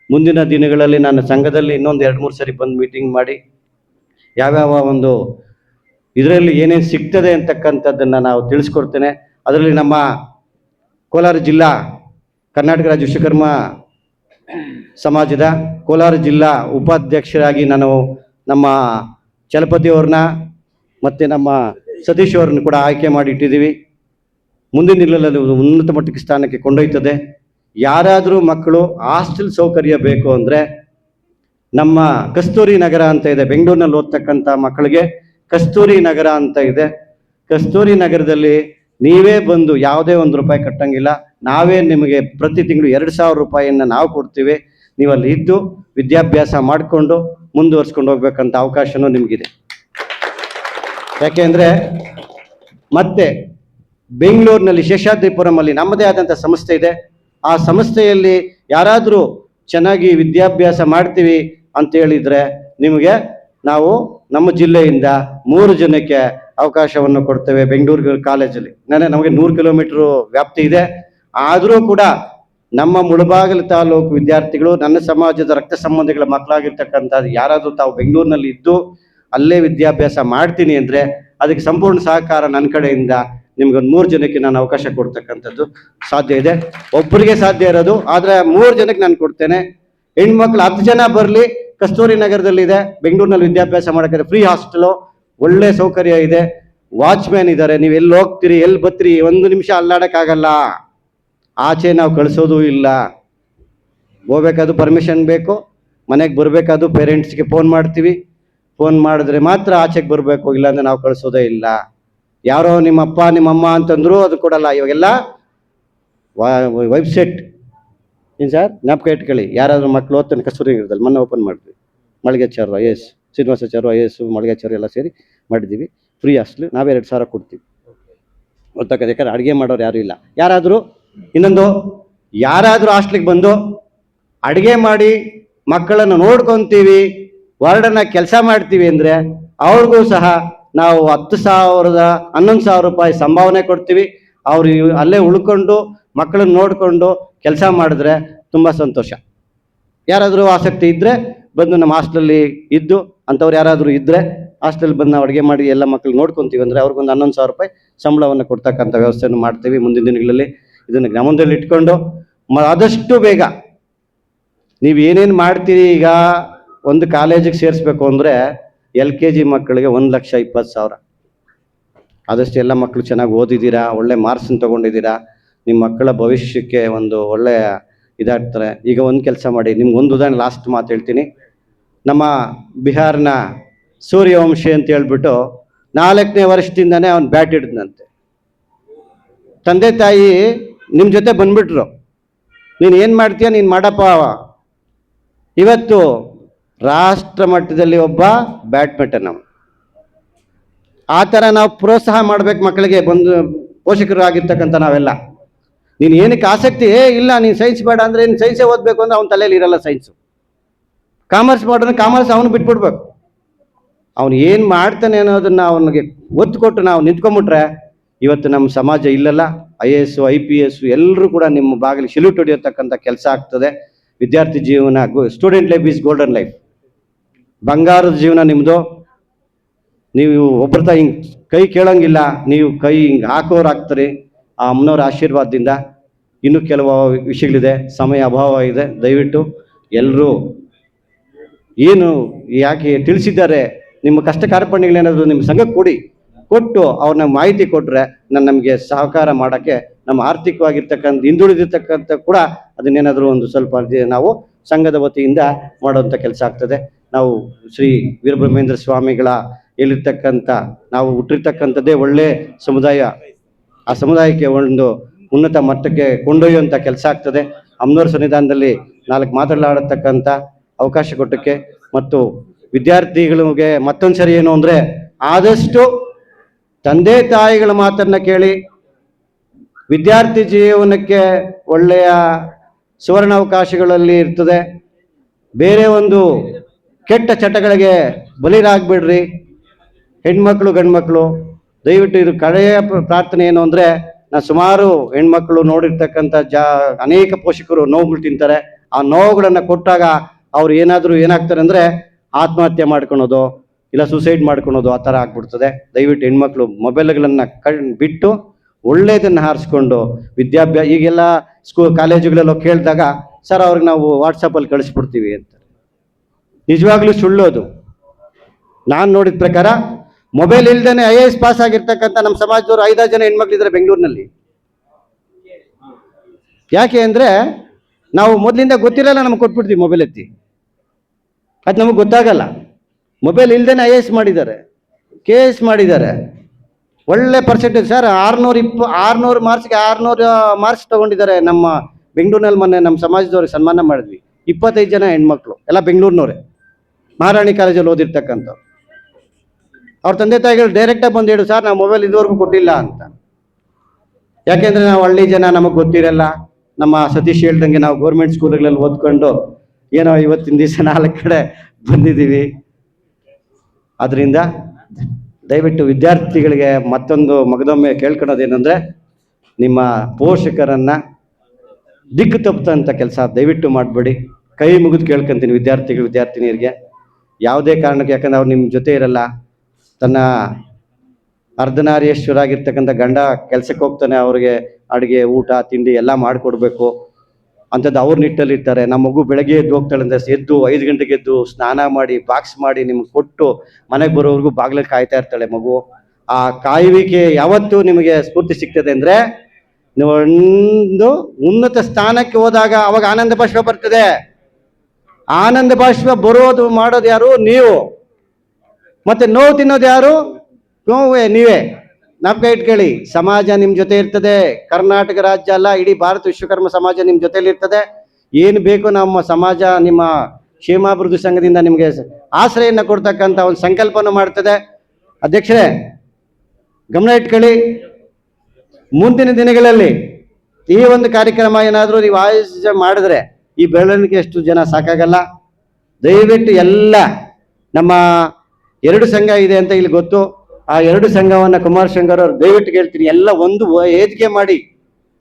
ಮುಂದಿನ ದಿನಗಳಲ್ಲಿ ನಾನು ಸಂಘದಲ್ಲಿ ಇನ್ನೊಂದು 2-3 ಸರಿ ಬಂದು ಮೀಟಿಂಗ್ ಮಾಡಿ ಯಾವ್ಯಾವ ಒಂದು ಇದರಲ್ಲಿ ಏನೇನು ಸಿಗ್ತದೆ ಅಂತಕ್ಕಂಥದ್ದನ್ನು ನಾವು ತಿಳಿಸ್ಕೊಡ್ತೇನೆ. ಅದರಲ್ಲಿ ನಮ್ಮ ಕೋಲಾರ ಜಿಲ್ಲಾ ಕರ್ನಾಟಕ ರಾಜ್ಯ ವಿಶ್ವಕರ್ಮ ಸಮಾಜದ ಕೋಲಾರ ಜಿಲ್ಲಾ ಉಪಾಧ್ಯಕ್ಷರಾಗಿ ನಾನು ನಮ್ಮ ಚಲಪತಿ ಅವ್ರನ್ನ ಮತ್ತು ನಮ್ಮ ಸತೀಶ್ ಅವ್ರನ್ನ ಕೂಡ ಆಯ್ಕೆ ಮಾಡಿ ಇಟ್ಟಿದ್ದೀವಿ. ಮುಂದಿನ ದಿನಗಳಲ್ಲಿ ಉನ್ನತ ಮಟ್ಟಕ್ಕೆ ಸ್ಥಾನಕ್ಕೆ ಕೊಂಡೊಯ್ತದೆ. ಯಾರಾದರೂ ಮಕ್ಕಳು ಹಾಸ್ಟೆಲ್ ಸೌಕರ್ಯ ಬೇಕು ಅಂದರೆ ನಮ್ಮ ಕಸ್ತೂರಿ ನಗರ ಅಂತ ಇದೆ, ಬೆಂಗಳೂರಿನಲ್ಲಿ ಓದ್ತಕ್ಕಂಥ ಮಕ್ಕಳಿಗೆ ಕಸ್ತೂರಿ ನಗರ ಅಂತ ಇದೆ. ಕಸ್ತೂರಿ ನಗರದಲ್ಲಿ ನೀವೇ ಬಂದು ಯಾವುದೇ ₹1 ಕಟ್ಟಂಗಿಲ್ಲ. ನಾವೇ ನಿಮಗೆ ಪ್ರತಿ ತಿಂಗಳು 2,000 ರೂಪಾಯಿಯನ್ನು ನಾವು ಕೊಡ್ತೀವಿ. ನೀವು ಅಲ್ಲಿ ಇದ್ದು ವಿದ್ಯಾಭ್ಯಾಸ ಮಾಡಿಕೊಂಡು ಮುಂದುವರ್ಸ್ಕೊಂಡು ಹೋಗ್ಬೇಕಂತ ಅವಕಾಶನೂ ನಿಮಗಿದೆ. ಯಾಕೆಂದರೆ ಮತ್ತೆ ಬೆಂಗಳೂರಿನಲ್ಲಿ ಶೇಷಾದ್ರಿಪುರಮಲ್ಲಿ ನಮ್ಮದೇ ಆದಂಥ ಸಂಸ್ಥೆ ಇದೆ. ಆ ಸಂಸ್ಥೆಯಲ್ಲಿ ಯಾರಾದರೂ ಚೆನ್ನಾಗಿ ವಿದ್ಯಾಭ್ಯಾಸ ಮಾಡ್ತೀವಿ ಅಂತ ಹೇಳಿದರೆ ನಿಮಗೆ ನಾವು ನಮ್ಮ ಜಿಲ್ಲೆಯಿಂದ 3 ಜನಕ್ಕೆ ಅವಕಾಶವನ್ನು ಕೊಡ್ತೇವೆ ಬೆಂಗಳೂರು ಕಾಲೇಜಲ್ಲಿ. ನಮಗೆ 100 ಕಿಲೋಮೀಟರ್ ವ್ಯಾಪ್ತಿ ಇದೆ. ಆದರೂ ಕೂಡ ನಮ್ಮ ಮುಳಬಾಗಿಲು ತಾಲೂಕು ವಿದ್ಯಾರ್ಥಿಗಳು, ನನ್ನ ಸಮಾಜದ ರಕ್ತ ಸಂಬಂಧಿಗಳ ಮಕ್ಕಳಾಗಿರ್ತಕ್ಕಂಥದ್ದು ಯಾರಾದರೂ ತಾವು ಬೆಂಗಳೂರಿನಲ್ಲಿ ಇದ್ದು ಅಲ್ಲೇ ವಿದ್ಯಾಭ್ಯಾಸ ಮಾಡ್ತೀನಿ ಅಂದರೆ ಅದಕ್ಕೆ ಸಂಪೂರ್ಣ ಸಹಕಾರ ನನ್ನ ಕಡೆಯಿಂದ ನಿಮ್ಗೊಂದು 3 ಜನಕ್ಕೆ ನಾನು ಅವಕಾಶ ಕೊಡ್ತಕ್ಕಂಥದ್ದು ಸಾಧ್ಯ ಇದೆ. ಒಬ್ಬರಿಗೆ ಸಾಧ್ಯ ಇರೋದು, ಆದರೆ 3 ಜನಕ್ಕೆ ನಾನು ಕೊಡ್ತೇನೆ. ಹೆಣ್ಮಕ್ಳು 10 ಜನ ಬರಲಿ. ಕಸ್ತೂರಿ ನಗರದಲ್ಲಿದೆ, ಬೆಂಗಳೂರಿನಲ್ಲಿ ವಿದ್ಯಾಭ್ಯಾಸ ಮಾಡೋಕ್ಕೆ ಫ್ರೀ ಹಾಸ್ಟೆಲು, ಒಳ್ಳೆ ಸೌಕರ್ಯ ಇದೆ, ವಾಚ್ಮ್ಯಾನ್ ಇದ್ದಾರೆ. ನೀವು ಎಲ್ಲಿ ಹೋಗ್ತೀರಿ ಎಲ್ಲಿ ಬರ್ತೀರಿ 1 ನಿಮಿಷ ಅಲ್ಲಾಡೋಕ್ಕಾಗಲ್ಲ. ಆಚೆ ನಾವು ಕಳಿಸೋದು ಇಲ್ಲ. ಹೋಗ್ಬೇಕಾದ್ರು ಪರ್ಮಿಷನ್ ಬೇಕು, ಮನೆಗೆ ಬರಬೇಕಾದ್ರು ಪೇರೆಂಟ್ಸ್ಗೆ ಫೋನ್ ಮಾಡ್ತೀವಿ. ಫೋನ್ ಮಾಡಿದ್ರೆ ಮಾತ್ರ ಆಚೆಗೆ ಬರಬೇಕು, ಇಲ್ಲಾಂದ್ರೆ ನಾವು ಕಳಿಸೋದೇ ಇಲ್ಲ. ಯಾರೋ ನಿಮ್ಮಪ್ಪ ನಿಮ್ಮಮ್ಮ ಅಂತಂದ್ರು ಅದು ಕೊಡಲ್ಲ. ಇವಾಗೆಲ್ಲ ವೆಬ್ಸೈಟ್ ಏನು ಸರ್ ಜ್ಞಾಪಕ ಇಟ್ಕೊಳ್ಳಿ. ಯಾರಾದರೂ ಮಕ್ಕಳು ಓದ್ತಾನೆ ಕಸ್ತೂರಿ ನಗರದಲ್ಲಿ ಮೊನ್ನೆ ಓಪನ್ ಮಾಡಿದ್ವಿ. ಮಳಿಗೆಚಾರು IAS, ಶ್ರೀನಿವಾಸಾಚಾರ್ಯ IAS, ಮಳಿಗೆಚಾರು ಎಲ್ಲ ಸೇರಿ ಮಾಡಿದ್ದೀವಿ. ಫ್ರೀ ಹಾಸ್ಟೆಲ್, ನಾವೇ 2,000 ಕೊಡ್ತೀವಿ. ಗೊತ್ತಾಗತ್ತೆ, ಯಾಕಂದ್ರೆ ಅಡುಗೆ ಮಾಡೋರು ಯಾರೂ ಇಲ್ಲ. ಯಾರಾದರೂ ಇನ್ನೊಂದು ಯಾರಾದರೂ ಹಾಸ್ಟ್ಲಿಗೆ ಬಂದು ಅಡುಗೆ ಮಾಡಿ ಮಕ್ಕಳನ್ನು ನೋಡ್ಕೊತೀವಿ, ವಾರ್ಡನ್ನ ಕೆಲಸ ಮಾಡ್ತೀವಿ ಅಂದರೆ ಅವ್ರಿಗೂ ಸಹ ನಾವು 10,000 11,000 ರೂಪಾಯಿ ಸಂಭಾವನೆ ಕೊಡ್ತೀವಿ. ಅವರು ಅಲ್ಲೇ ಉಳ್ಕೊಂಡು ಮಕ್ಕಳನ್ನ ನೋಡಿಕೊಂಡು ಕೆಲಸ ಮಾಡಿದ್ರೆ ತುಂಬ ಸಂತೋಷ. ಯಾರಾದರೂ ಆಸಕ್ತಿ ಇದ್ದರೆ ಬಂದು ನಮ್ಮ ಹಾಸ್ಟೆಲಲ್ಲಿ ಇದ್ದು ಅಂಥವ್ರು ಯಾರಾದರೂ ಇದ್ದರೆ ಹಾಸ್ಟೆಲ್ ಬಂದು ನಾವು ಅಡುಗೆ ಮಾಡಿ ಎಲ್ಲ ಮಕ್ಕಳು ನೋಡ್ಕೊತೀವಿ ಅಂದರೆ ಅವ್ರಿಗೊಂದು 11,000 ರೂಪಾಯಿ ಸಂಬಳವನ್ನು ಕೊಡ್ತಕ್ಕಂಥ ವ್ಯವಸ್ಥೆಯನ್ನು ಮಾಡ್ತೀವಿ. ಮುಂದಿನ ದಿನಗಳಲ್ಲಿ ಇದನ್ನು ಗಮನದಲ್ಲಿ ಇಟ್ಕೊಂಡು ಆದಷ್ಟು ಬೇಗ ನೀವು ಏನೇನು ಮಾಡ್ತೀರಿ. ಈಗ ಒಂದು ಕಾಲೇಜಿಗೆ ಸೇರಿಸ್ಬೇಕು ಅಂದರೆ LKG ಮಕ್ಕಳಿಗೆ 1,20,000. ಆದಷ್ಟು ಎಲ್ಲ ಮಕ್ಕಳು ಚೆನ್ನಾಗಿ ಓದಿದ್ದೀರಾ, ಒಳ್ಳೆ ಮಾರ್ಕ್ಸನ್ನು ತೊಗೊಂಡಿದ್ದೀರಾ, ನಿಮ್ಮ ಮಕ್ಕಳ ಭವಿಷ್ಯಕ್ಕೆ ಒಂದು ಒಳ್ಳೆಯ ಇದಾಗ್ತಾರೆ. ಈಗ ಒಂದು ಕೆಲಸ ಮಾಡಿ, ನಿಮ್ಗೆ ಒಂದು ಉದಾಹರಣೆ ಲಾಸ್ಟ್ ಮಾತು ಹೇಳ್ತೀನಿ. ನಮ್ಮ ಬಿಹಾರ್ನ ಸೂರ್ಯವಂಶಿ ಅಂತ ಹೇಳ್ಬಿಟ್ಟು 4ನೇ ವರ್ಷದಿಂದನೇ ಅವನು ಬ್ಯಾಟ್ ಹಿಡಿದ್ನಂತೆ. ತಂದೆ ತಾಯಿ ನಿಮ್ಮ ಜೊತೆ ಬಂದ್ಬಿಟ್ರು, ನೀನು ಏನು ಮಾಡ್ತೀಯ ನೀನು ಮಾಡಪ್ಪ. ಇವತ್ತು ರಾಷ್ಟ್ರ ಮಟ್ಟದಲ್ಲಿ ಒಬ್ಬ ಬ್ಯಾಡ್ಮಿಂಟನ್. ಆ ಥರ ನಾವು ಪ್ರೋತ್ಸಾಹ ಮಾಡಬೇಕು ಮಕ್ಕಳಿಗೆ. ಬಂದು ಪೋಷಕರು ಆಗಿರ್ತಕ್ಕಂಥ ನಾವೆಲ್ಲ, ನೀನು ಏನಕ್ಕೆ ಆಸಕ್ತಿ ಇಲ್ಲ, ನೀನು ಸೈನ್ಸ್ ಬೇಡ ಅಂದರೆ ನೀನು ಸೈನ್ಸೇ ಓದಬೇಕು ಅಂದರೆ ಅವ್ನ ತಲೆಯಲ್ಲಿ ಇರಲ್ಲ ಸೈನ್ಸು. ಕಾಮರ್ಸ್ ಮಾಡೋದ್ರೆ ಕಾಮರ್ಸ್ ಅವನು ಬಿಟ್ಬಿಡ್ಬೇಕು. ಅವನು ಏನು ಮಾಡ್ತಾನೆ ಅನ್ನೋದನ್ನು ಅವನಿಗೆ ಒತ್ತು ಕೊಟ್ಟು ನಾವು ನಿಂತ್ಕೊಂಡ್ಬಿಟ್ರೆ ಇವತ್ತು ನಮ್ಮ ಸಮಾಜ ಇಲ್ಲಲ್ಲ. IAS IPS ಎಲ್ಲರೂ ಕೂಡ ನಿಮ್ಮ ಬಾಗಿಲು ಶಿಲ್ಯೂಟ್ ಹೊಡೆಯತಕ್ಕಂಥ ಕೆಲಸ ಆಗ್ತದೆ. ವಿದ್ಯಾರ್ಥಿ ಜೀವನ, student life is golden life. ಬಂಗಾರದ ಜೀವನ ನಿಮ್ಮದು. ನೀವು ಒಬ್ಬರ ಹಿಂಗೆ ಕೈ ಕೇಳೋಂಗಿಲ್ಲ, ನೀವು ಕೈ ಹಿಂಗೆ ಹಾಕೋರು ಆಗ್ತಾರೆ ಆ ಅಮ್ಮನವ್ರ ಆಶೀರ್ವಾದದಿಂದ. ಇನ್ನೂ ಕೆಲವು ವಿಷಯಗಳಿದೆ, ಸಮಯ ಅಭಾವ ಇದೆ. ದಯವಿಟ್ಟು ಎಲ್ಲರೂ ಏನು ಯಾಕೆ ತಿಳಿಸಿದ್ದಾರೆ, ನಿಮ್ಮ ಕಷ್ಟ ಕಾರ್ಪಣ್ಯಗಳೇನಾದರೂ ನಿಮ್ಮ ಸಂಘಕ್ಕೆ ಕೊಟ್ಟು ಅವ್ರನ್ನ ಮಾಹಿತಿ ಕೊಟ್ಟರೆ ನಮಗೆ ಸಹಕಾರ ಮಾಡೋಕ್ಕೆ, ನಮ್ಮ ಆರ್ಥಿಕವಾಗಿರ್ತಕ್ಕಂಥ ಹಿಂದುಳಿದಿರ್ತಕ್ಕಂಥ ಕೂಡ ಅದನ್ನೇನಾದರೂ ಒಂದು ಸ್ವಲ್ಪ ನಾವು ಸಂಘದ ವತಿಯಿಂದ ಮಾಡುವಂಥ ಕೆಲಸ ಆಗ್ತದೆ. ನಾವು ಶ್ರೀ ವೀರಬ್ರಹ್ಮೇಂದ್ರ ಸ್ವಾಮಿಗಳ ಹೇಳಿರ್ತಕ್ಕಂಥ, ನಾವು ಹುಟ್ಟಿರ್ತಕ್ಕಂಥದ್ದೇ ಒಳ್ಳೆ ಸಮುದಾಯ, ಆ ಸಮುದಾಯಕ್ಕೆ ಒಂದು ಉನ್ನತ ಮಟ್ಟಕ್ಕೆ ಕೊಂಡೊಯ್ಯುವಂಥ ಕೆಲಸ ಆಗ್ತದೆ. ಅಮ್ಮನವ್ರ ಸನ್ನಿಧಾನದಲ್ಲಿ 4 ಮಾತನಾಡತಕ್ಕಂಥ ಅವಕಾಶ ಕೊಟ್ಟಕ್ಕೆ ಮತ್ತು ವಿದ್ಯಾರ್ಥಿಗಳಿಗೆ ಮತ್ತೊಂದು ಸರಿ ಏನು ಅಂದರೆ, ಆದಷ್ಟು ತಂದೆ ತಾಯಿಗಳ ಮಾತನ್ನು ಕೇಳಿ ವಿದ್ಯಾರ್ಥಿ ಜೀವನಕ್ಕೆ ಒಳ್ಳೆಯ ಸುವರ್ಣಾವಕಾಶಗಳಲ್ಲಿ ಇರ್ತದೆ. ಬೇರೆ ಒಂದು ಕೆಟ್ಟ ಚಟಗಳಿಗೆ ಬಲಿರಾಗ್ಬಿಡ್ರಿ ಹೆಣ್ಮಕ್ಳು ಗಂಡ್ಮಕ್ಳು. ದಯವಿಟ್ಟು ಇದು ಕಡೆಯ ಪ್ರಾರ್ಥನೆ ಏನು ಅಂದರೆ, ನಾನು ಸುಮಾರು ಹೆಣ್ಮಕ್ಳು ನೋಡಿರ್ತಕ್ಕಂಥ ಅನೇಕ ಪೋಷಕರು ನೋವುಗಳು ತಿಂತಾರೆ. ಆ ನೋವುಗಳನ್ನು ಕೊಟ್ಟಾಗ ಅವ್ರು ಏನಾಗ್ತಾರೆ ಅಂದರೆ ಆತ್ಮಹತ್ಯೆ ಮಾಡ್ಕೊಳೋದು, ಇಲ್ಲ ಸೂಸೈಡ್ ಮಾಡ್ಕೊಳೋದು, ಆ ಥರ ಆಗ್ಬಿಡ್ತದೆ. ದಯವಿಟ್ಟು ಹೆಣ್ಮಕ್ಳು ಮೊಬೈಲ್ಗಳನ್ನು ಬಿಟ್ಟು ಒಳ್ಳೆಯದನ್ನು ಆರಿಸ್ಕೊಂಡು ವಿದ್ಯಾಭ್ಯಾಸ, ಈಗೆಲ್ಲ ಕಾಲೇಜುಗಳೆಲ್ಲ ಕೇಳಿದಾಗ ಸರ್ ಅವ್ರಿಗೆ ನಾವು ವಾಟ್ಸಪ್ಪಲ್ಲಿ ಕಳಿಸ್ಬಿಡ್ತೀವಿ ಅಂತ. ನಿಜವಾಗ್ಲೂ ಸುಳ್ಳು ಅದು. ನಾನು ನೋಡಿದ ಪ್ರಕಾರ ಮೊಬೈಲ್ ಇಲ್ದೇನೆ IAS ಪಾಸ್ ಆಗಿರ್ತಕ್ಕಂಥ ನಮ್ಮ ಸಮಾಜದವರು 5 ಜನ ಹೆಣ್ಮಕ್ಳಿದ್ದಾರೆ ಬೆಂಗಳೂರಿನಲ್ಲಿ. ಯಾಕೆ ಅಂದರೆ ನಾವು ಮೊದಲಿಂದ ಗೊತ್ತಿರಲ್ಲ, ನಮಗೆ ಕೊಟ್ಬಿಡ್ತೀವಿ ಮೊಬೈಲ್ ಎತ್ತಿ, ಅದು ನಮಗೆ ಗೊತ್ತಾಗಲ್ಲ. ಮೊಬೈಲ್ ಇಲ್ದೇನೆ IAS ಮಾಡಿದ್ದಾರೆ, KS ಮಾಡಿದ್ದಾರೆ, ಒಳ್ಳೆ ಪರ್ಸೆಂಟೇಜ್ ಸರ್. 600 ಮಾರ್ಕ್ಸ್ಗೆ 600 ಮಾರ್ಕ್ಸ್ ತೊಗೊಂಡಿದ್ದಾರೆ. ನಮ್ಮ ಬೆಂಗಳೂರಿನಲ್ಲಿ ಮೊನ್ನೆ ನಮ್ಮ ಸಮಾಜದವ್ರಿಗೆ ಸನ್ಮಾನ ಮಾಡಿದ್ವಿ. 25 ಜನ ಹೆಣ್ಮಕ್ಳು, ಎಲ್ಲ ಬೆಂಗಳೂರಿನವರೇ, ಮಹಾರಾಣಿ ಕಾಲೇಜಲ್ಲಿ ಓದಿರ್ತಕ್ಕಂಥವ್ರು. ಅವ್ರ ತಂದೆ ತಾಯಿಗಳು ಡೈರೆಕ್ಟಾಗಿ ಬಂದು ಹೇಳು ಸರ್ ನಾವು ಮೊಬೈಲ್ ಇದುವರೆಗೂ ಕೊಟ್ಟಿಲ್ಲ ಅಂತ. ಯಾಕೆಂದರೆ ನಾವು ಹಳ್ಳಿ ಜನ, ನಮಗೆ ಗೊತ್ತಿರಲ್ಲ. ನಮ್ಮ ಸತೀಶ್ ಹೇಳ್ದಂಗೆ ನಾವು ಗೌರ್ಮೆಂಟ್ ಸ್ಕೂಲ್ಗಳಲ್ಲಿ ಓದ್ಕೊಂಡು ಏನೋ ಇವತ್ತಿನ ದಿವಸ 4 ಕಡೆ ಬಂದಿದ್ದೀವಿ. ಅದರಿಂದ ದಯವಿಟ್ಟು ವಿದ್ಯಾರ್ಥಿಗಳಿಗೆ ಮಗದೊಮ್ಮೆ ಕೇಳ್ಕೊಳೋದೇನೆಂದರೆ, ನಿಮ್ಮ ಪೋಷಕರನ್ನು ದಿಕ್ಕು ತಪ್ಪುವಂಥ ಕೆಲಸ ದಯವಿಟ್ಟು ಮಾಡಬೇಡಿ. ಕೈ ಮುಗಿದು ಕೇಳ್ಕೊಂತೀನಿ ವಿದ್ಯಾರ್ಥಿನಿಯರಿಗೆ, ಯಾವುದೇ ಕಾರಣಕ್ಕೆ. ಯಾಕಂದ್ರೆ ಅವ್ರು ನಿಮ್ಮ ಜೊತೆ ಇರಲ್ಲ. ತನ್ನ ಅರ್ಧನಾರೀಶ್ವರಾಗಿರ್ತಕ್ಕಂಥ ಗಂಡ ಕೆಲಸಕ್ಕೆ ಹೋಗ್ತಾನೆ, ಅವ್ರಿಗೆ ಅಡುಗೆ ಊಟ ತಿಂಡಿ ಎಲ್ಲ ಮಾಡಿಕೊಡ್ಬೇಕು ಅಂಥದ್ದು ಅವ್ರ ನಿಟ್ಟಲ್ಲಿರ್ತಾರೆ. ನಮ್ಮ ಮಗು ಬೆಳಗ್ಗೆ ಎದ್ದು ಹೋಗ್ತಾಳೆ ಅಂದರೆ 5 ಗಂಟೆಗೆ ಎದ್ದು ಸ್ನಾನ ಮಾಡಿ ಬಾಕ್ಸ್ ಮಾಡಿ ನಿಮ್ಗೆ ಕೊಟ್ಟು ಮನೆಗೆ ಬರೋವರೆಗೂ ಬಾಗಿಲಲ್ಲಿ ಕಾಯ್ತಾ ಇರ್ತಾಳೆ ಮಗು. ಆ ಕಾಯುವಿಕೆ ಯಾವತ್ತೂ ನಿಮಗೆ ಸ್ಫೂರ್ತಿ ಸಿಗ್ತದೆ ಅಂದರೆ, ನೀವು ಒಂದು ಉನ್ನತ ಸ್ಥಾನಕ್ಕೆ ಹೋದಾಗ ಅವಾಗ ಆನಂದ ಬಾಷ್ಪ ಬರ್ತದೆ. ಆನಂದ ಬಾಷ್ಪ ಮಾಡೋದು ಯಾರು? ನೀವು. ಮತ್ತೆ ನೋವು ತಿನ್ನೋದು ಯಾರು? ನೀವೇ. ನಾಪ್ಕ ಇಟ್ಕೊಳ್ಳಿ, ಸಮಾಜ ನಿಮ್ಮ ಜೊತೆ ಇರ್ತದೆ. ಕರ್ನಾಟಕ ರಾಜ್ಯ ಅಲ್ಲ, ಇಡೀ ಭಾರತ ವಿಶ್ವಕರ್ಮ ಸಮಾಜ ನಿಮ್ಮ ಜೊತೆಲಿ ಇರ್ತದೆ. ಏನು ಬೇಕು ನಮ್ಮ ಸಮಾಜ ನಿಮ್ಮ ಕ್ಷೇಮಾಭಿವೃದ್ಧಿ ಸಂಘದಿಂದ ನಿಮಗೆ ಆಶ್ರಯನ ಕೊಡ್ತಕ್ಕಂಥ ಒಂದು ಸಂಕಲ್ಪನ ಮಾಡ್ತದೆ. ಅಧ್ಯಕ್ಷರೇ, ಗಮನ ಇಟ್ಕೊಳ್ಳಿ. ಮುಂದಿನ ದಿನಗಳಲ್ಲಿ ಈ ಒಂದು ಕಾರ್ಯಕ್ರಮ ಏನಾದರೂ ನೀವು ಆಯೋಜನೆ ಮಾಡಿದ್ರೆ ಈ ಬೆಳವಣಿಗೆ ಎಷ್ಟು ಜನ ಸಾಕಾಗಲ್ಲ. ದಯವಿಟ್ಟು ಎಲ್ಲ ನಮ್ಮ 2 ಸಂಘ ಇದೆ ಅಂತ ಇಲ್ಲಿ ಗೊತ್ತು. ಆ 2 ಸಂಘವನ್ನು ಕುಮಾರ್ ಶಂಕರ್ ಅವರು ದಯವಿಟ್ಟು ಕೇಳ್ತೀನಿ, ಎಲ್ಲ ಒಂದು ವೇದಿಕೆ ಮಾಡಿ.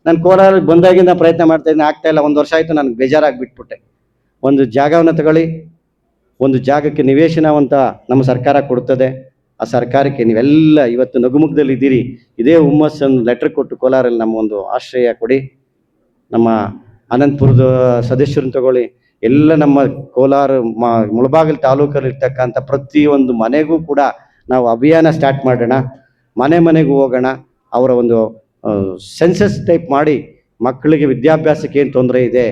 ನಾನು ಕೋಲಾರ ಬಂದಾಗಿಂದ ಪ್ರಯತ್ನ ಮಾಡ್ತಾ ಇದ್ದೀನಿ, ಆಗ್ತಾ ಇಲ್ಲ. 1 ವರ್ಷ ಆಯಿತು, ನನಗೆ ಬೇಜಾರಾಗಿಬಿಟ್ಬಿಟ್ಟೆ. ಒಂದು ಜಾಗವನ್ನು ತಗೊಳ್ಳಿ. ಒಂದು ಜಾಗಕ್ಕೆ ನಿವೇಶನವಂತ ನಮ್ಮ ಸರ್ಕಾರ ಕೊಡ್ತದೆ. ಆ ಸರ್ಕಾರಕ್ಕೆ ನೀವೆಲ್ಲ ಇವತ್ತು ನಗುಮುಖದಲ್ಲಿ ಇದ್ದೀರಿ. ಇದೇ ಹುಮ್ಮಸ್ಸನ್ನು ಲೆಟರ್ ಕೊಟ್ಟು ಕೋಲಾರಲ್ಲಿ ನಮಗೊಂದು ಆಶ್ರಯ ಕೊಡಿ. ನಮ್ಮ ಅನಂತಪುರದ ಸದಸ್ಯರನ್ನು ತಗೊಳ್ಳಿ. ಎಲ್ಲ ನಮ್ಮ ಕೋಲಾರ ಮುಳಬಾಗಿಲು ತಾಲೂಕಲ್ಲಿ ಇರ್ತಕ್ಕಂಥ ಪ್ರತಿಯೊಂದು ಮನೆಗೂ ಕೂಡ ನಾವು ಅಭಿಯಾನ ಸ್ಟಾರ್ಟ್ ಮಾಡೋಣ. ಮನೆಗೂ ಹೋಗೋಣ. ಅವರ ಒಂದು ಸೆನ್ಸಸ್ ಟೈಪ್ ಮಾಡಿ, ಮಕ್ಕಳಿಗೆ ವಿದ್ಯಾಭ್ಯಾಸಕ್ಕೆ ಏನು ತೊಂದರೆ ಇದೆ,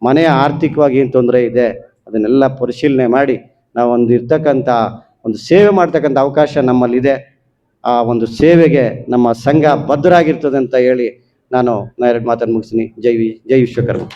ಮನೆಯ ಆರ್ಥಿಕವಾಗಿ ಏನು ತೊಂದರೆ ಇದೆ, ಅದನ್ನೆಲ್ಲ ಪರಿಶೀಲನೆ ಮಾಡಿ ನಾವು ಇರ್ತಕ್ಕಂಥ ಒಂದು ಸೇವೆ ಮಾಡ್ತಕ್ಕಂಥ ಅವಕಾಶ ನಮ್ಮಲ್ಲಿದೆ. ಆ ಒಂದು ಸೇವೆಗೆ ನಮ್ಮ ಸಂಘ ಬದ್ಧರಾಗಿರ್ತದೆ ಅಂತ ಹೇಳಿ ನಾನು 2 ಮಾತನ್ನು ಮುಗಿಸ್ತೀನಿ. ಜೈ ವಿಶ್ವಕರ್ಮ.